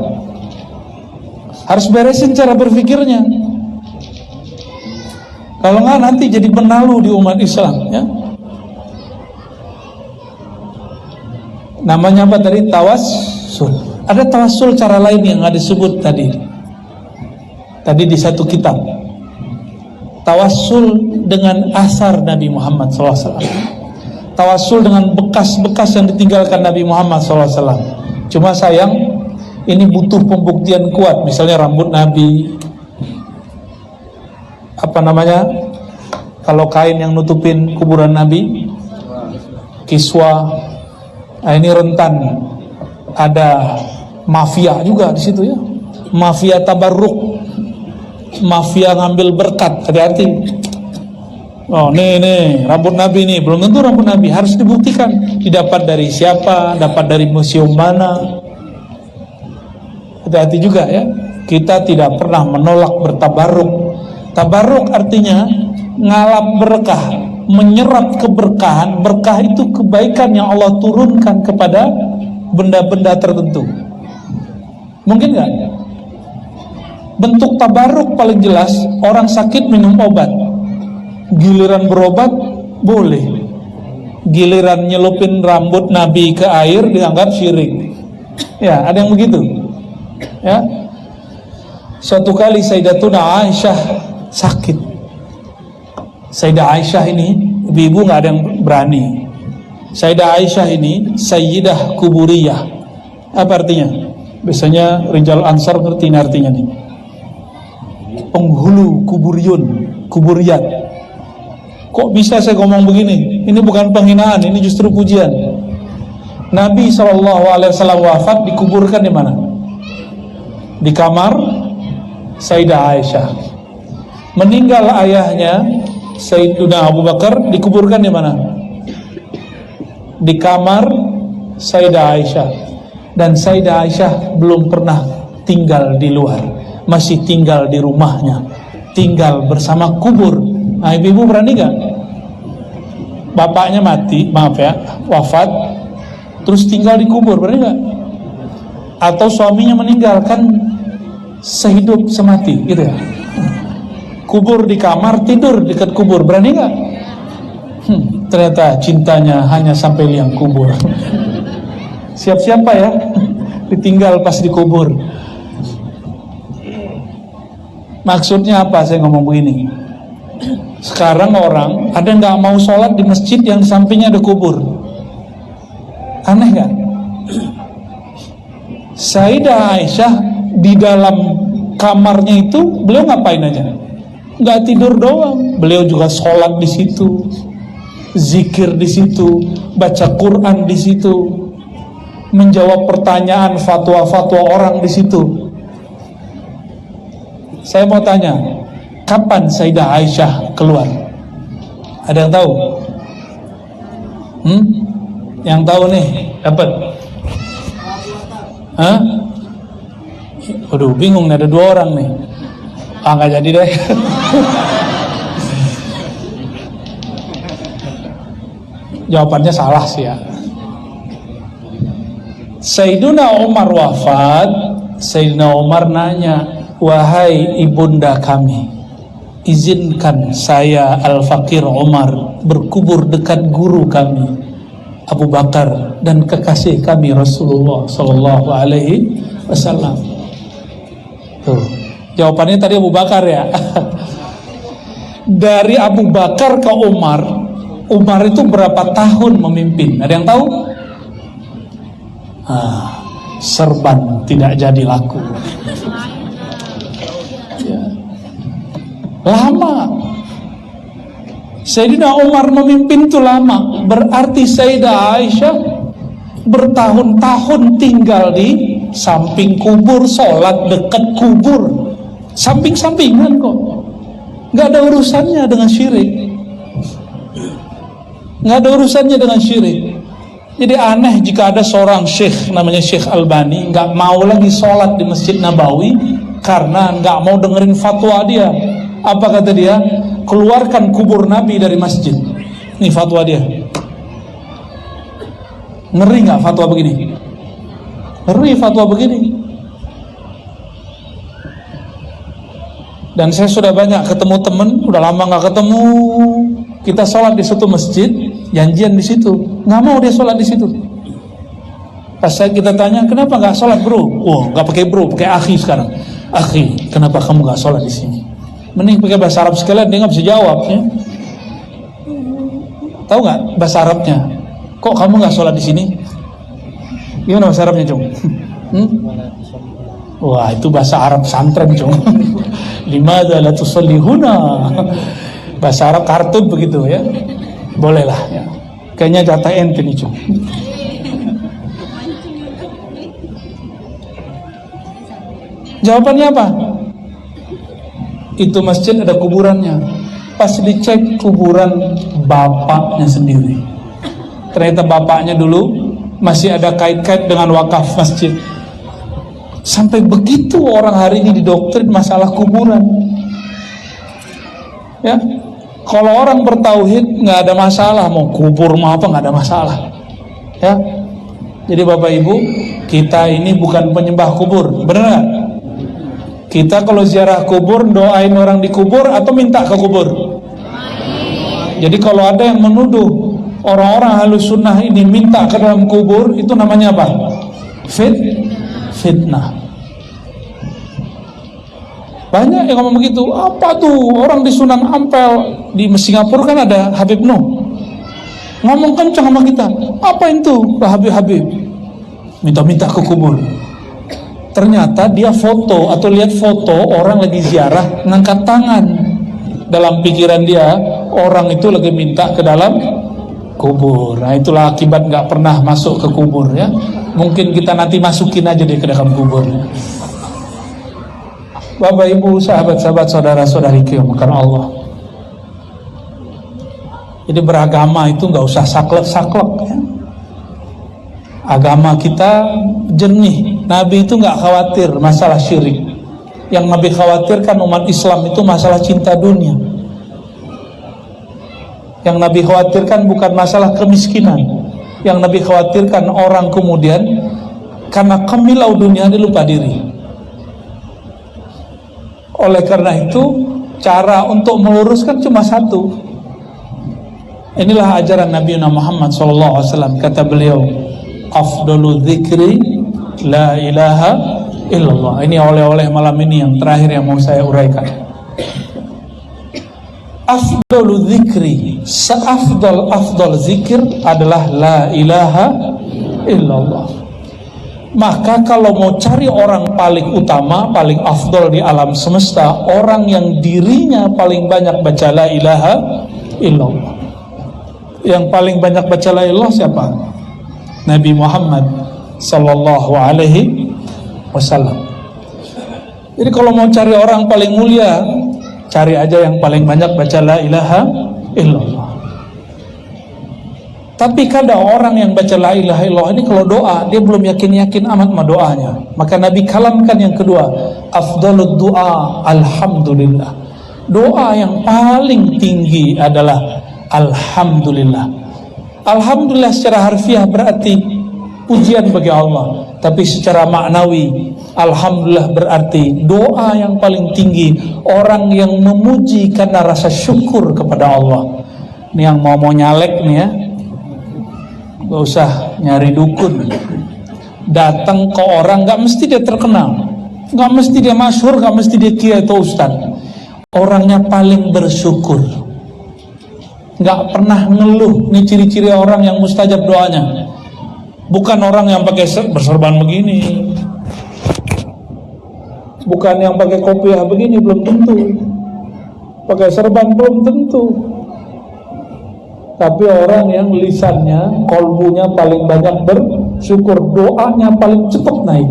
Harus beresin cara berpikirnya. Kalau nggak nanti jadi benalu di umat Islam, ya. Namanya apa tadi? Tawassul. Ada tawassul cara lain yang nggak disebut tadi di satu kitab. Tawassul dengan asar Nabi Muhammad SAW. Tawassul dengan bekas-bekas yang ditinggalkan Nabi Muhammad SAW. Cuma sayang, ini butuh pembuktian kuat. Misalnya rambut Nabi, kalau kain yang nutupin kuburan Nabi, kiswa. Nah, ini rentan. Ada mafia juga di situ, ya. Mafia tabarruk, mafia ngambil berkat, hati-hati. Oh, nih rambut Nabi nih, belum tentu rambut Nabi, harus dibuktikan. Didapat dari siapa, dapat dari museum mana. Hati-hati juga, ya. Kita tidak pernah menolak bertabarruk. Tabarruk artinya ngalap berkah, menyerap keberkahan. Berkah itu kebaikan yang Allah turunkan kepada benda-benda tertentu. Mungkin nggak? Bentuk tabarruk paling jelas, orang sakit minum obat, giliran berobat boleh, giliran nyelupin rambut Nabi ke air dianggap syirik. Ya, ada yang begitu. Ya, suatu kali Sayyidatuna Aisyah sakit. Sayyidah Aisyah ini, ibu-ibu nggak ada yang berani. Sayyidah Aisyah ini Sayyidah Kuburiyah. Apa artinya? Biasanya Rijal Ansar ngerti artinya nih. Penghulu kuburiyat. Kok bisa saya ngomong begini? Ini bukan penghinaan, ini justru pujian. Nabi SAW wafat, dikuburkan di mana? Di kamar Sayyidah Aisyah. Meninggal ayahnya Sayyidina Abu Bakar, dikuburkan di mana? Di kamar Sayyidah Aisyah. Dan Sayyidah Aisyah belum pernah tinggal di luar, masih tinggal di rumahnya, tinggal bersama kubur. Nah, ibu-ibu berani gak? Bapaknya mati, wafat, terus tinggal di kubur, berani gak? Atau suaminya meninggal, kan sehidup semati gitu ya. Kubur di kamar, tidur dekat kubur, berani gak? Ternyata cintanya hanya sampai liang kubur. Siap-siap Pak ya, ditinggal pas dikubur. Maksudnya apa saya ngomong begini? Sekarang orang ada nggak mau sholat di masjid yang sampingnya ada kubur? Aneh gak? Sayyidah Aisyah di dalam kamarnya itu beliau ngapain aja? Nggak tidur doang, beliau juga sholat di situ, zikir di situ, baca Quran di situ, menjawab pertanyaan fatwa-fatwa orang di situ. Saya mau tanya, kapan Sayyidah Aisyah keluar? Ada yang tahu? Yang tahu nih, dapat? Hah? Waduh, bingung nih, ada 2 orang nih. Nggak jadi deh. Jawabannya salah sih ya. Sayyidina Umar wafat, Sayyidina Umar nanya, wahai ibunda kami, izinkan saya Al-Fakir Umar berkubur dekat guru kami Abu Bakar dan kekasih kami Rasulullah Sallallahu Alaihi Wasallam. Tuh, jawabannya tadi Abu Bakar ya. Dari Abu Bakar ke Umar, Umar itu berapa tahun memimpin? Ada yang tahu? Serban tidak jadi laku. Ya. Lama. Sayyidina Umar memimpin itu lama. Berarti Sayyidah Aisyah bertahun-tahun tinggal di samping kubur, sholat dekat kubur, samping-sampingan kok. Gak ada urusannya dengan syirik. Gak ada urusannya dengan syirik. Jadi aneh jika ada seorang syekh namanya Syekh Albani gak mau lagi sholat di Masjid Nabawi karena gak mau dengerin fatwa dia. Apa kata dia? Keluarkan kubur Nabi dari masjid. Ini fatwa dia. Ngeri gak fatwa begini? Ngeri fatwa begini. Dan saya sudah banyak ketemu temen, udah lama gak ketemu. Kita sholat di suatu masjid, janjian di situ, nggak mau dia sholat di situ. Pas kita tanya, kenapa nggak sholat bro? Oh, nggak pakai bro, pakai akhi sekarang. Akhi, kenapa kamu nggak sholat di sini? Mending pakai bahasa Arab sekalian, dia nggak bisa jawab. Ya? Tahu nggak bahasa Arabnya? Kok kamu nggak sholat di sini? Gimana bahasa Arabnya, Cung? Wah, itu bahasa Arab santren, Cung. Limadza la tusalli huna? Bahasa Arab kartun begitu ya. Bolehlah ya. Kayaknya jatah ente nih, Cung. Jawabannya apa? Itu masjid ada kuburannya. Pas dicek kuburan bapaknya sendiri. Ternyata bapaknya dulu masih ada kait-kait dengan wakaf masjid. Sampai begitu orang hari ini didoktrin masalah kuburan. Ya. Kalau orang bertauhid nggak ada masalah, mau kubur mau apa nggak ada masalah, ya. Jadi Bapak Ibu, kita ini bukan penyembah kubur, benar nggak? Kita kalau ziarah kubur doain orang di kubur atau minta ke kubur? Jadi kalau ada yang menuduh orang-orang Ahlus Sunnah ini minta ke dalam kubur, itu namanya apa? Fitnah. Banyak yang ngomong begitu. Apa tuh orang di Sunan Ampel di Singapura kan ada Habib Nuh, ngomong kencang sama kita. Apa itu Habib minta-minta ke kubur? ternyata dia foto atau lihat foto orang lagi ziarah ngangkat tangan. Dalam pikiran dia orang itu lagi minta ke dalam kubur. Nah itulah akibat nggak pernah masuk ke kubur ya. Mungkin kita nanti masukin aja deh ke dalam kuburnya. Bapak ibu, sahabat-sahabat, saudara-saudariku yang bukan Allah. Jadi beragama itu nggak usah saklek-saklek ya. Agama kita jernih. Nabi itu nggak khawatir masalah syirik. Yang Nabi khawatirkan umat Islam itu masalah cinta dunia. Yang Nabi khawatirkan bukan masalah kemiskinan. Yang Nabi khawatirkan orang kemudian karena kemilau dunia dia lupa diri. Oleh karena itu cara untuk meluruskan cuma satu. Inilah ajaran Nabi Muhammad SAW. Kata beliau, afdalu dzikri la ilaha illallah. Ini oleh-oleh malam ini yang terakhir yang mau saya uraikan. Afdalu dzikri, seafdal zikir adalah la ilaha illallah. Maka kalau mau cari orang paling utama, paling afdal di alam semesta, orang yang dirinya paling banyak baca la ilaha illallah. Yang paling banyak baca la ilaha illallah siapa? Nabi Muhammad sallallahu alaihi wasallam. Jadi kalau mau cari orang paling mulia, cari aja yang paling banyak baca la ilaha illallah. Tapi kadang orang yang baca la ilaha illallah ini kalau doa dia belum yakin-yakin amat sama doanya. Maka Nabi kalamkan yang kedua, afdalud du'a alhamdulillah. Doa yang paling tinggi adalah alhamdulillah. Alhamdulillah secara harfiah berarti pujian bagi Allah, tapi secara maknawi alhamdulillah berarti doa yang paling tinggi, orang yang memuji karena rasa syukur kepada Allah. Ini yang mau nyalek nih ya, gak usah nyari dukun. Datang ke orang gak mesti dia terkenal, gak mesti dia masyhur, gak mesti dia kiai atau ustaz. Orangnya paling bersyukur, gak pernah ngeluh. Ini ciri-ciri orang yang mustajab doanya. Bukan orang yang pakai berserban begini, bukan yang pakai kopiah begini, belum tentu. Pakai serban belum tentu. Tapi orang yang lisannya, kolbunya paling banyak bersyukur, doanya paling cepat naik.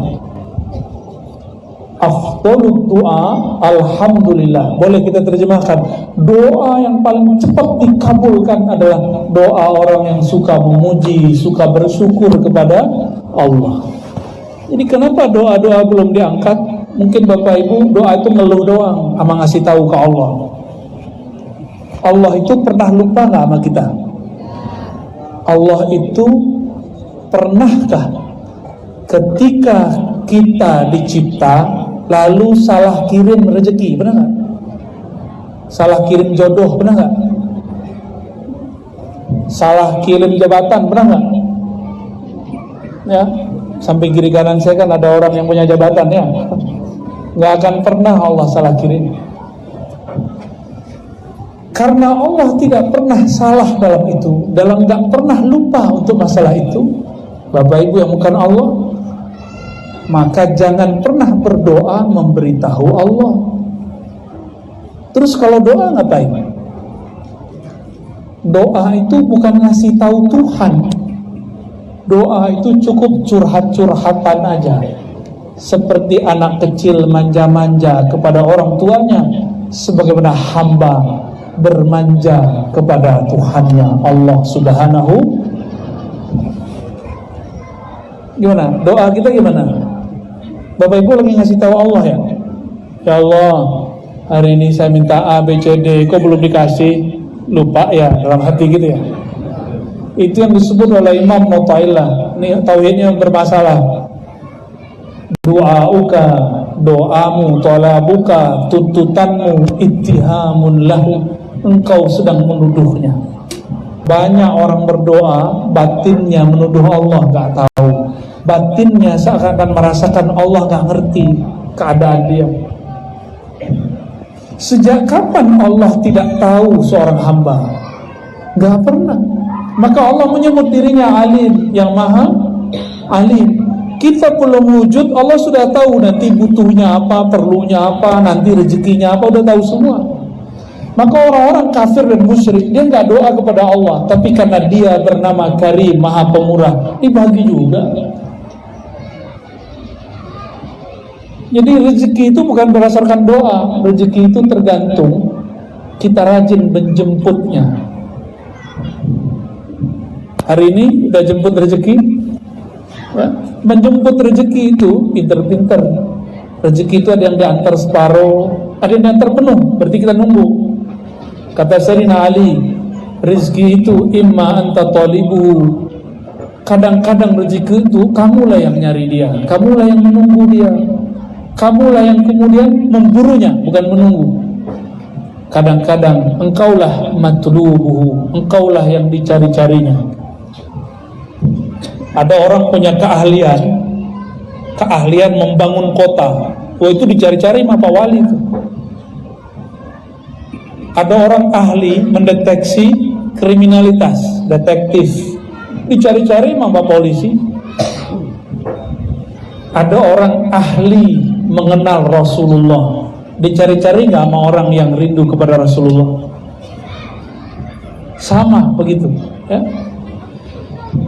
Afdalud du'a alhamdulillah. Boleh kita terjemahkan, doa yang paling cepat dikabulkan adalah doa orang yang suka memuji, suka bersyukur kepada Allah. Jadi kenapa doa-doa belum diangkat? Mungkin Bapak Ibu doa itu ngeluh doang, sama ngasih tahu ke Allah. Allah itu pernah lupa gak sama kita? Allah itu pernahkah ketika kita dicipta lalu salah kirim rezeki, benar nggak? Salah kirim jodoh, benar nggak? Salah kirim jabatan, benar nggak? Ya, samping kiri kanan saya kan ada orang yang punya jabatan ya. Nggak akan pernah Allah salah kirim. Karena Allah tidak pernah salah dalam itu, dalam nggak pernah lupa untuk masalah itu. Bapak Ibu yang bukan Allah, maka jangan pernah berdoa memberitahu Allah. Terus kalau doa ngapain? Doa itu bukan ngasih tahu Tuhan. Doa itu cukup curhat-curhatan aja. Seperti anak kecil manja-manja kepada orang tuanya, sebagaimana hamba bermanja kepada Tuhannya Allah Subhanahu. Gimana? Doa kita gimana? Bapak Ibu lagi ngasih tahu Allah ya, ya Allah, hari ini saya minta A, B, C, D, kok belum dikasih? Lupa ya, dalam hati gitu ya. Itu yang disebut oleh Imam Mu'tazilah. Ini tauhidnya yang bermasalah. Doauka, doamu, talabuka, tuntutanmu, ittihamun lahu, engkau sedang menuduhnya. Banyak orang berdoa, batinnya menuduh Allah, gak tahu. Batinnya seakan-akan merasakan Allah gak ngerti keadaan dia. Sejak kapan Allah tidak tahu seorang hamba? Gak pernah. Maka Allah menyebut dirinya alim, yang maha alim. kita belum wujud, Allah sudah tahu nanti butuhnya apa, perlunya apa, nanti rezekinya apa, udah tahu semua. Maka orang-orang kafir dan musyrik, dia nggak doa kepada Allah, tapi karena dia bernama Karim, Maha Pemurah, dibagi juga. Jadi rezeki itu bukan berdasarkan doa, rezeki itu tergantung kita rajin menjemputnya. Hari ini udah jemput rezeki, ya? Menjemput rezeki itu pinter-pinter. Rezeki itu ada yang diantar separuh, ada yang diantar penuh, berarti kita nunggu. Kata Sayyidina Ali, rezeki itu imma anta talibu. Kadang-kadang rezeki itu kamulah yang nyari dia, kamulah yang menunggu dia, kamulah yang kemudian memburunya, bukan menunggu. Kadang-kadang engkaulah matlubuhu, engkaulah yang dicari-carinya. Ada orang punya keahlian membangun kota, wah itu dicari-cari sama Pak Wali itu. Ada orang ahli mendeteksi kriminalitas, detektif, dicari-cari sama Pak Polisi. Ada orang ahli mengenal Rasulullah, dicari-cari nggak sama orang yang rindu kepada Rasulullah. Sama begitu, ya.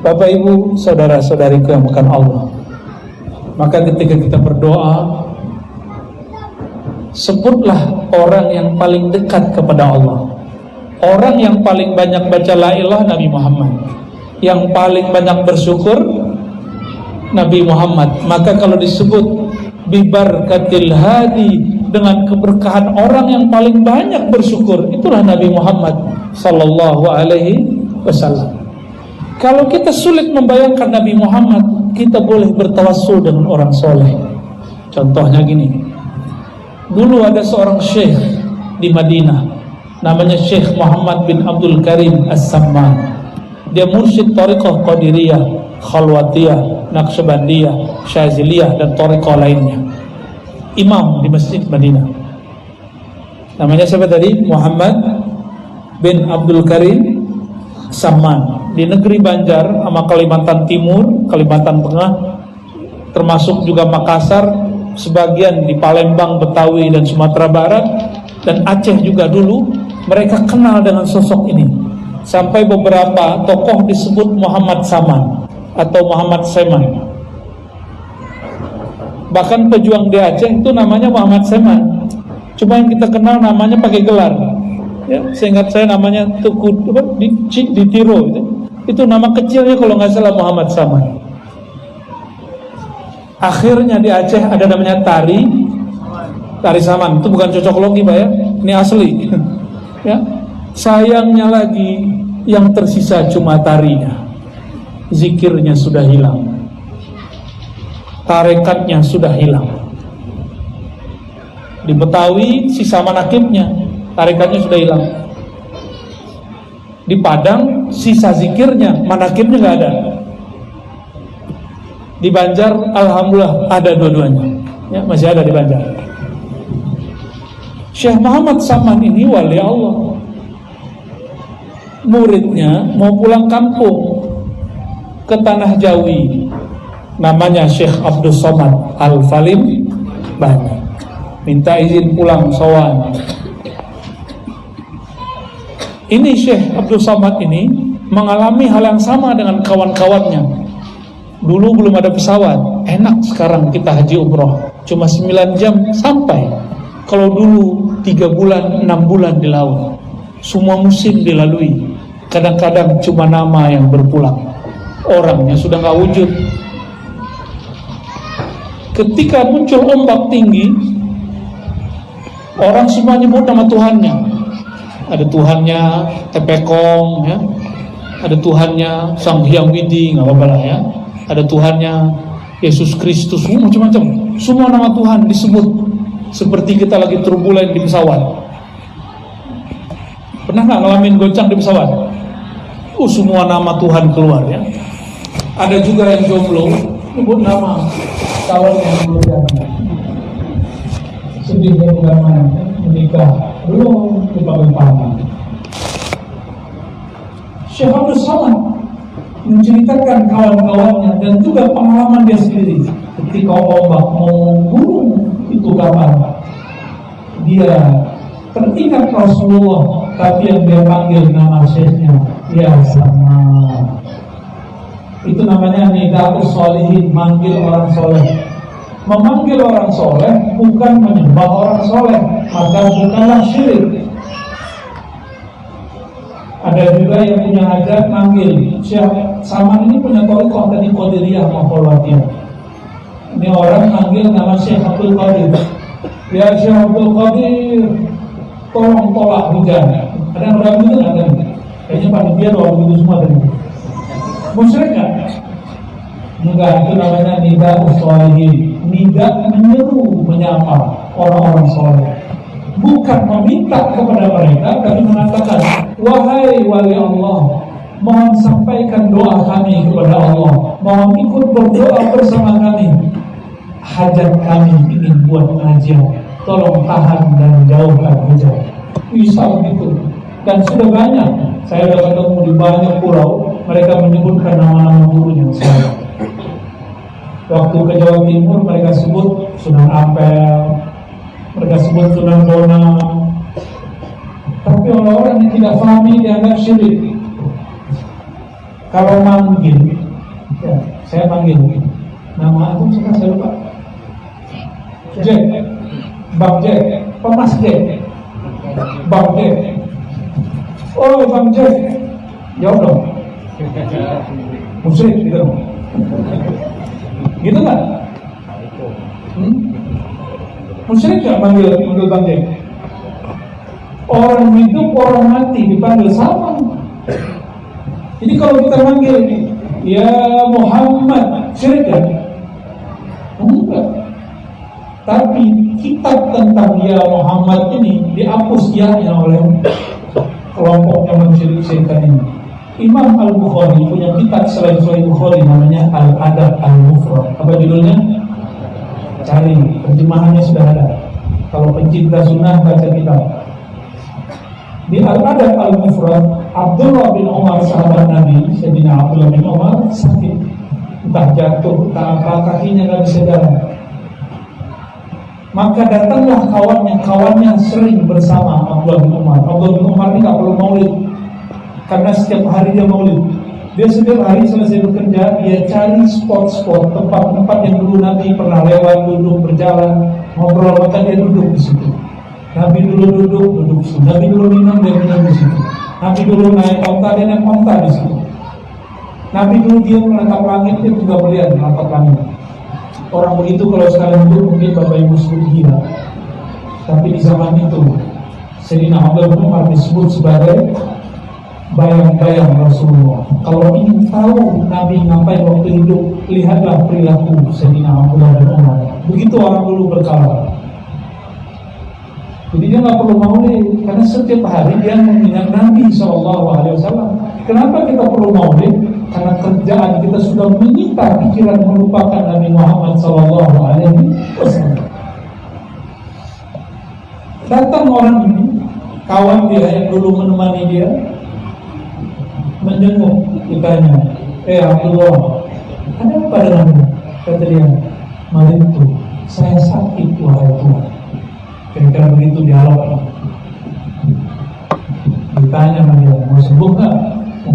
Bapak Ibu, saudara-saudariku yang bukan Allah, maka ketika kita berdoa, sebutlah orang yang paling dekat kepada Allah. Orang yang paling banyak baca la ilaha Nabi Muhammad, yang paling banyak bersyukur Nabi Muhammad. Maka kalau disebut bibarkatil hadi, dengan keberkahan orang yang paling banyak bersyukur, itulah Nabi Muhammad sallallahu alaihi wasallam. Kalau kita sulit membayangkan Nabi Muhammad, kita boleh bertawassul dengan orang soleh. Contohnya gini, dulu ada seorang syekh di Madinah, namanya Syekh Muhammad bin Abdul Karim As-Samman. Dia mursyid Thariqah Qadiriyah, Khalwatiyah, Naqsyabandiyah, Syaziliyah, dan Thariqah lainnya. Imam di Masjid Madinah. Namanya siapa tadi? Muhammad bin Abdul Karim Samman. Di negeri Banjar sama Kalimantan Timur, Kalimantan Tengah, termasuk juga Makassar, sebagian di Palembang, Betawi, dan Sumatera Barat, dan Aceh juga dulu, mereka kenal dengan sosok ini. Sampai beberapa tokoh disebut Muhammad Saman atau Muhammad Seman. Bahkan pejuang di Aceh itu namanya Muhammad Seman, cuma yang kita kenal namanya pakai gelar, ya. Seingat saya namanya Tuku di Tiro itu nama kecilnya kalau nggak salah Muhammad Saman. Akhirnya di Aceh ada namanya Tari Saman. Itu bukan cocok logi Pak ya, ini asli. Ya. Sayangnya lagi yang tersisa cuma tarinya, zikirnya sudah hilang, tarekatnya sudah hilang. Di Betawi sisa manakibnya, tarekatnya sudah hilang. Di Padang sisa zikirnya, manakibnya nggak ada. Di Banjar alhamdulillah ada dua-duanya, ya, masih ada di Banjar. Syekh Muhammad Saman ini wali Allah. Muridnya mau pulang kampung ke tanah Jawi, namanya Syekh Abdul Somad Al-Falim Bani, minta izin pulang sowan. Ini Syekh Abdul Somad ini mengalami hal yang sama dengan kawan-kawannya. Dulu belum ada pesawat, enak sekarang kita haji umroh, cuma 9 jam sampai. Kalau dulu 3 bulan, 6 bulan di laut, semua musim dilalui. Kadang-kadang cuma nama yang berpulang, orangnya sudah gak wujud. Ketika muncul ombak tinggi, orang semua nyebut nama Tuhannya. Ada Tuhannya Tepekong, ya. Ada Tuhannya Sang Hyang Widi, nggak apa-apa lah ya. Ada Tuhannya Yesus Kristus, macam-macam. Semua nama Tuhan disebut, seperti kita lagi turbulen di pesawat. Pernah nggak ngalamin goncang di pesawat? Semua nama Tuhan keluar ya. Ada juga yang jomblo, nyebut nama calon yang belum sedih beragama, menikah belum dipanggil. Syekh Abdul Somad menceritakan kawan-kawannya dan juga pengalaman dia sendiri ketika ombak menggulung itu kapal. Dia teringat Rasulullah, tapi yang dia panggil nama syekhnya ya sama. Itu namanya nida'us sholihin, manggil orang soleh. Memanggil orang soleh bukan menyembah orang soleh, maka bukanlah syirik. Ada juga yang punya hajat manggil Syekh Saman ini punya thariqah tadi Qadiriyah Mahfalwatiyah. Ini orang manggil nama Syekh Abdul Qadir. Ya Syekh Abdul Qadir, tolong tolak hujan. Ada yang ragu itu nggak tadi? Kayaknya panitia doang begitu semua tadi. Musyrik nggak? Enggak, itu namanya nida'us sholihin. Nida menyeru, menyapa orang-orang soleh. Bukan meminta kepada mereka, tapi mengatakan, wahai wali Allah, mohon sampaikan doa kami kepada Allah, mohon ikut berdoa bersama kami. Hajat kami ingin buat pengajian, tolong tahan dan jauhkan hujan. Bisa begitu. Dan sudah banyak, saya sudah ketemu di banyak pulau, mereka menyebutkan nama-nama gurunya sekarang. Waktu ke Jawa Timur mereka sebut Sunan Ampel, mereka sebut Sunan Bonang. Tapi orang-orang yang tidak pahami dianggap syirik. Kalau manggil, ya, saya panggil nama aku suka saya lupa. Jack, Bang Jack, Mas Jack, Bang Jack. Oh Bang Jack, jawab dong. Musyrik gitu dong. Gitu kan? Musyrik gak manggil Bang Jack? Orang hidup, orang mati dipanggil sama. Jadi kalau kita manggil ya Muhammad, syirik kan? Enggak. Tapi kitab tentang ya Muhammad ini dihapus ya oleh kelompok yang mensyirikkan ini. Imam Al-Bukhari punya kitab selain Sahih Bukhari namanya Al-Adab Al-Mufrad. Apa judulnya? Cari, terjemahannya sudah ada. Kalau pencinta sunnah baca kitab. Di Al-Adab Al-Mufrad, Abdullah bin Umar sahabat Nabi, Sayyidina Abdullah bin Umar sakit, entah jatuh, entah apa, kakinya nggak bisa jalan. Maka datanglah kawannya sering bersama Abdullah bin Umar. Abdullah bin Umar ini nggak perlu maulid, karena setiap hari dia maulid. Dia setiap hari selesai bekerja, dia cari spot-spot, tempat-tempat yang dulu Nabi pernah lewat, duduk, berjalan, ngobrol, maka dia duduk di situ. Nabi dulu duduk di situ. Nabi dulu minum, dia minum di situ. Nabi dulu naik onta, dia naik onta di situ. Nabi dulu dia menatap langit, dia juga melihat menatap langit. Orang begitu kalau sekalian duduk mungkin Bapak Ibu sebut gila. Tapi di zaman itu Sayyidina Abdullah bin Umar disebut sebagai bayang-bayang Rasulullah. Kalau ingin tahu Nabi ngapain waktu hidup, lihatlah perilaku Sayyidina Abdullah bin Umar. Begitu orang dulu berkala. Jadi dia nggak perlu maulid, karena setiap hari dia mengingat Nabi SAW. Kenapa kita perlu maulid? Karena kerjaan kita sudah menyita pikiran melupakan Nabi Muhammad SAW. Datang orang ini, kawan dia yang dulu menemani dia, menjenguk, ditanya, Abdullah, ada apa denganmu? Kata dia, malam itu saya sakit wahai Tuhan. Kira-kira begitu dialog. Ditanya sama dia, mau sembuh nggak?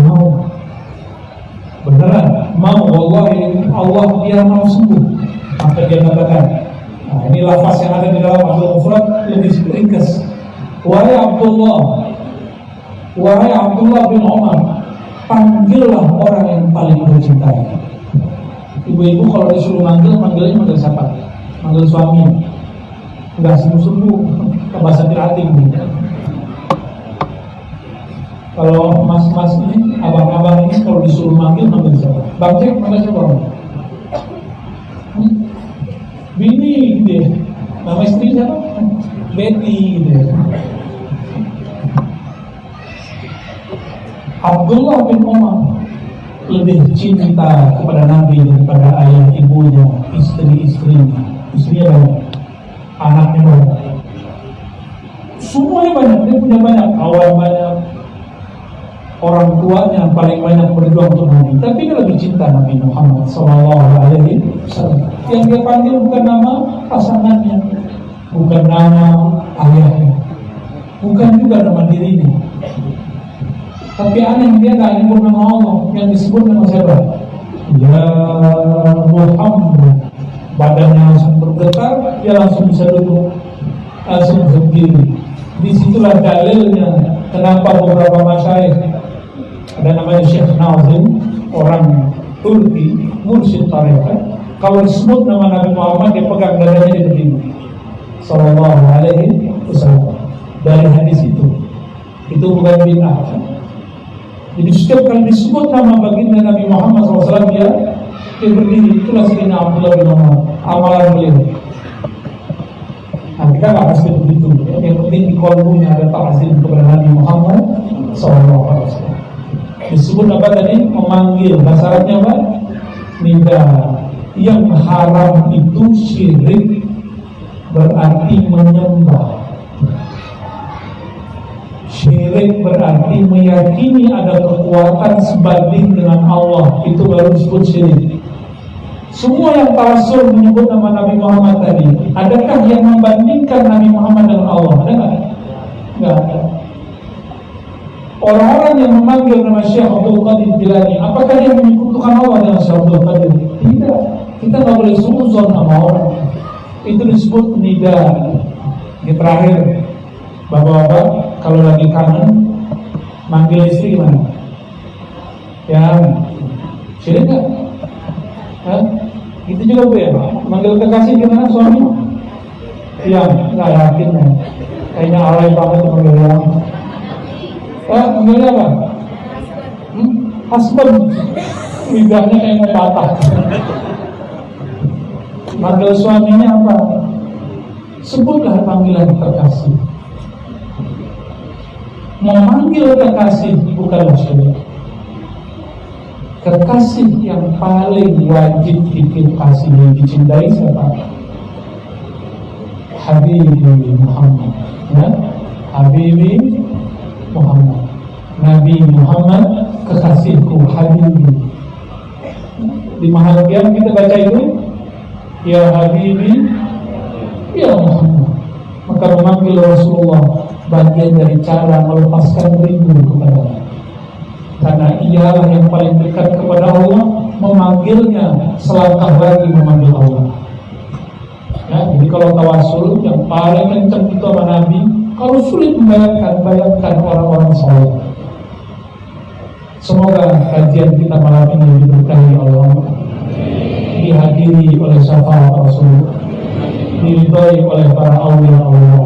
Mau. Beneran? Mau. Wallahi Allah dia mau sembuh. Maka dia katakan, nah ini lafaz yang ada di dalam Al-Mufrad lebih ringkas. Wahai Abdullah bin Umar, panggillah orang yang paling mencintai. Ibu-ibu kalau disuruh manggilnya manggil siapa? Manggil suami. Enggak sembuh-sembuh, bahasa pirating. Kalau mas-mas ini, abang-abang ini kalau disuruh manggil siapa? Bang Jack, manggil siapa? Bini dia. Nama istri siapa? Betty dia. Abdullah bin Umar lebih cinta kepada Nabi daripada ayah ibunya, istri-istrinya. Istrinya banyak, anaknya banyak, semuanya banyak. Dia punya banyak kawan, banyak orang tuanya paling banyak berjuang untuk Nabi, tapi dia lebih cinta Nabi Muhammad SAW. Yang dia panggil bukan nama pasangannya, bukan nama ayahnya, bukan juga nama dirinya, tapi aneh dia nggak nyebut nama Allah, yang disebut nama siapa? Ya Muhammad. Badannya langsung bergetar, dia langsung bisa duduk, langsung berdiri. Disitulah dalilnya kenapa beberapa masyayikh, ada namanya Syekh Nazim, orang Turki, mursyid tarekat, kalau disebut nama Nabi Muhammad dia pegang dadanya, dia berdiri. Sallallahu alaihi wasallam. Dari hadis itu bukan bid'ah. Jadi setiap kali disebut nama baginda Nabi Muhammad SAW dia berdiri. Itulah Sayyidina Abdullah bin Umar, amalan beliau. Nah, kita nggak pasti begitu. Yang penting di kolbunya ada ta'zim kepada Nabi Muhammad SAW. Disebut apa tadi? Memanggil. Bahasa Arabnya apa? Nida. Yang haram itu syirik, berarti menyembah. Syirik berarti meyakini ada kekuatan sebanding dengan Allah, itu baru disebut syirik. Semua yang tawassul menyebut nama Nabi Muhammad tadi, adakah yang membandingkan Nabi Muhammad dengan Allah? Ada nggak? Nggak ada. Orang-orang yang memanggil nama Syekh Abdul Qadir Jilani, apakah dia menyekutukan Allah dengan Syekh Abdul Qadir? Tidak. Kita nggak boleh suzon sama orang. Itu disebut nida. Ini terakhir, bapak-bapak kalau lagi kangen manggil istri gimana? Ya, syirik nggak? Itu juga Bu ya, manggil kekasih gimana suami? Iya, nggak yakin ya. Kayaknya alay banget manggil yang. Manggilnya apa? Husband. Lidahnya kayak mau patah. Manggil suaminya apa? Sebutlah panggilan kekasih. Memanggil kekasih bukanlah syirik. Kekasih yang paling wajib dikasih dan dicintai siapa? Habibi Muhammad, ya? Habibi Muhammad, Nabi Muhammad, kekasihku, Habibi. Di mahal qiyam kita baca itu, ya Habibi, ya Muhammad. Maka memanggil Rasulullah bagian dari cara melepaskan rindu kepada, karena ialah yang paling dekat kepada Allah. Memanggilnya selangkah lagi memanggil Allah. Ya, jadi kalau tawasul yang paling kencang itu sama Nabi. Kalau sulit membayangkan, bayangkan orang-orang soleh. Semoga kajian kita malam ini diberkahi Allah, dihadiri oleh syafaat Rasul, diridhai oleh para awliya Allah.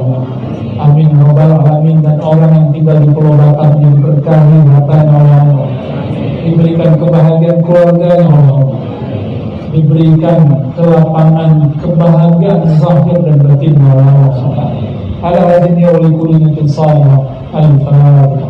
Amin rabbal alamin. Dan orang yang tinggal di Pulau Batam diberkahi hartanya oleh Allah, diberikan kebahagiaan keluarganya oleh Allah, diberikan kelapangan kebahagiaan zahir dan batin oleh Allah. Ala hadinya wa likulli salih al-fatihah.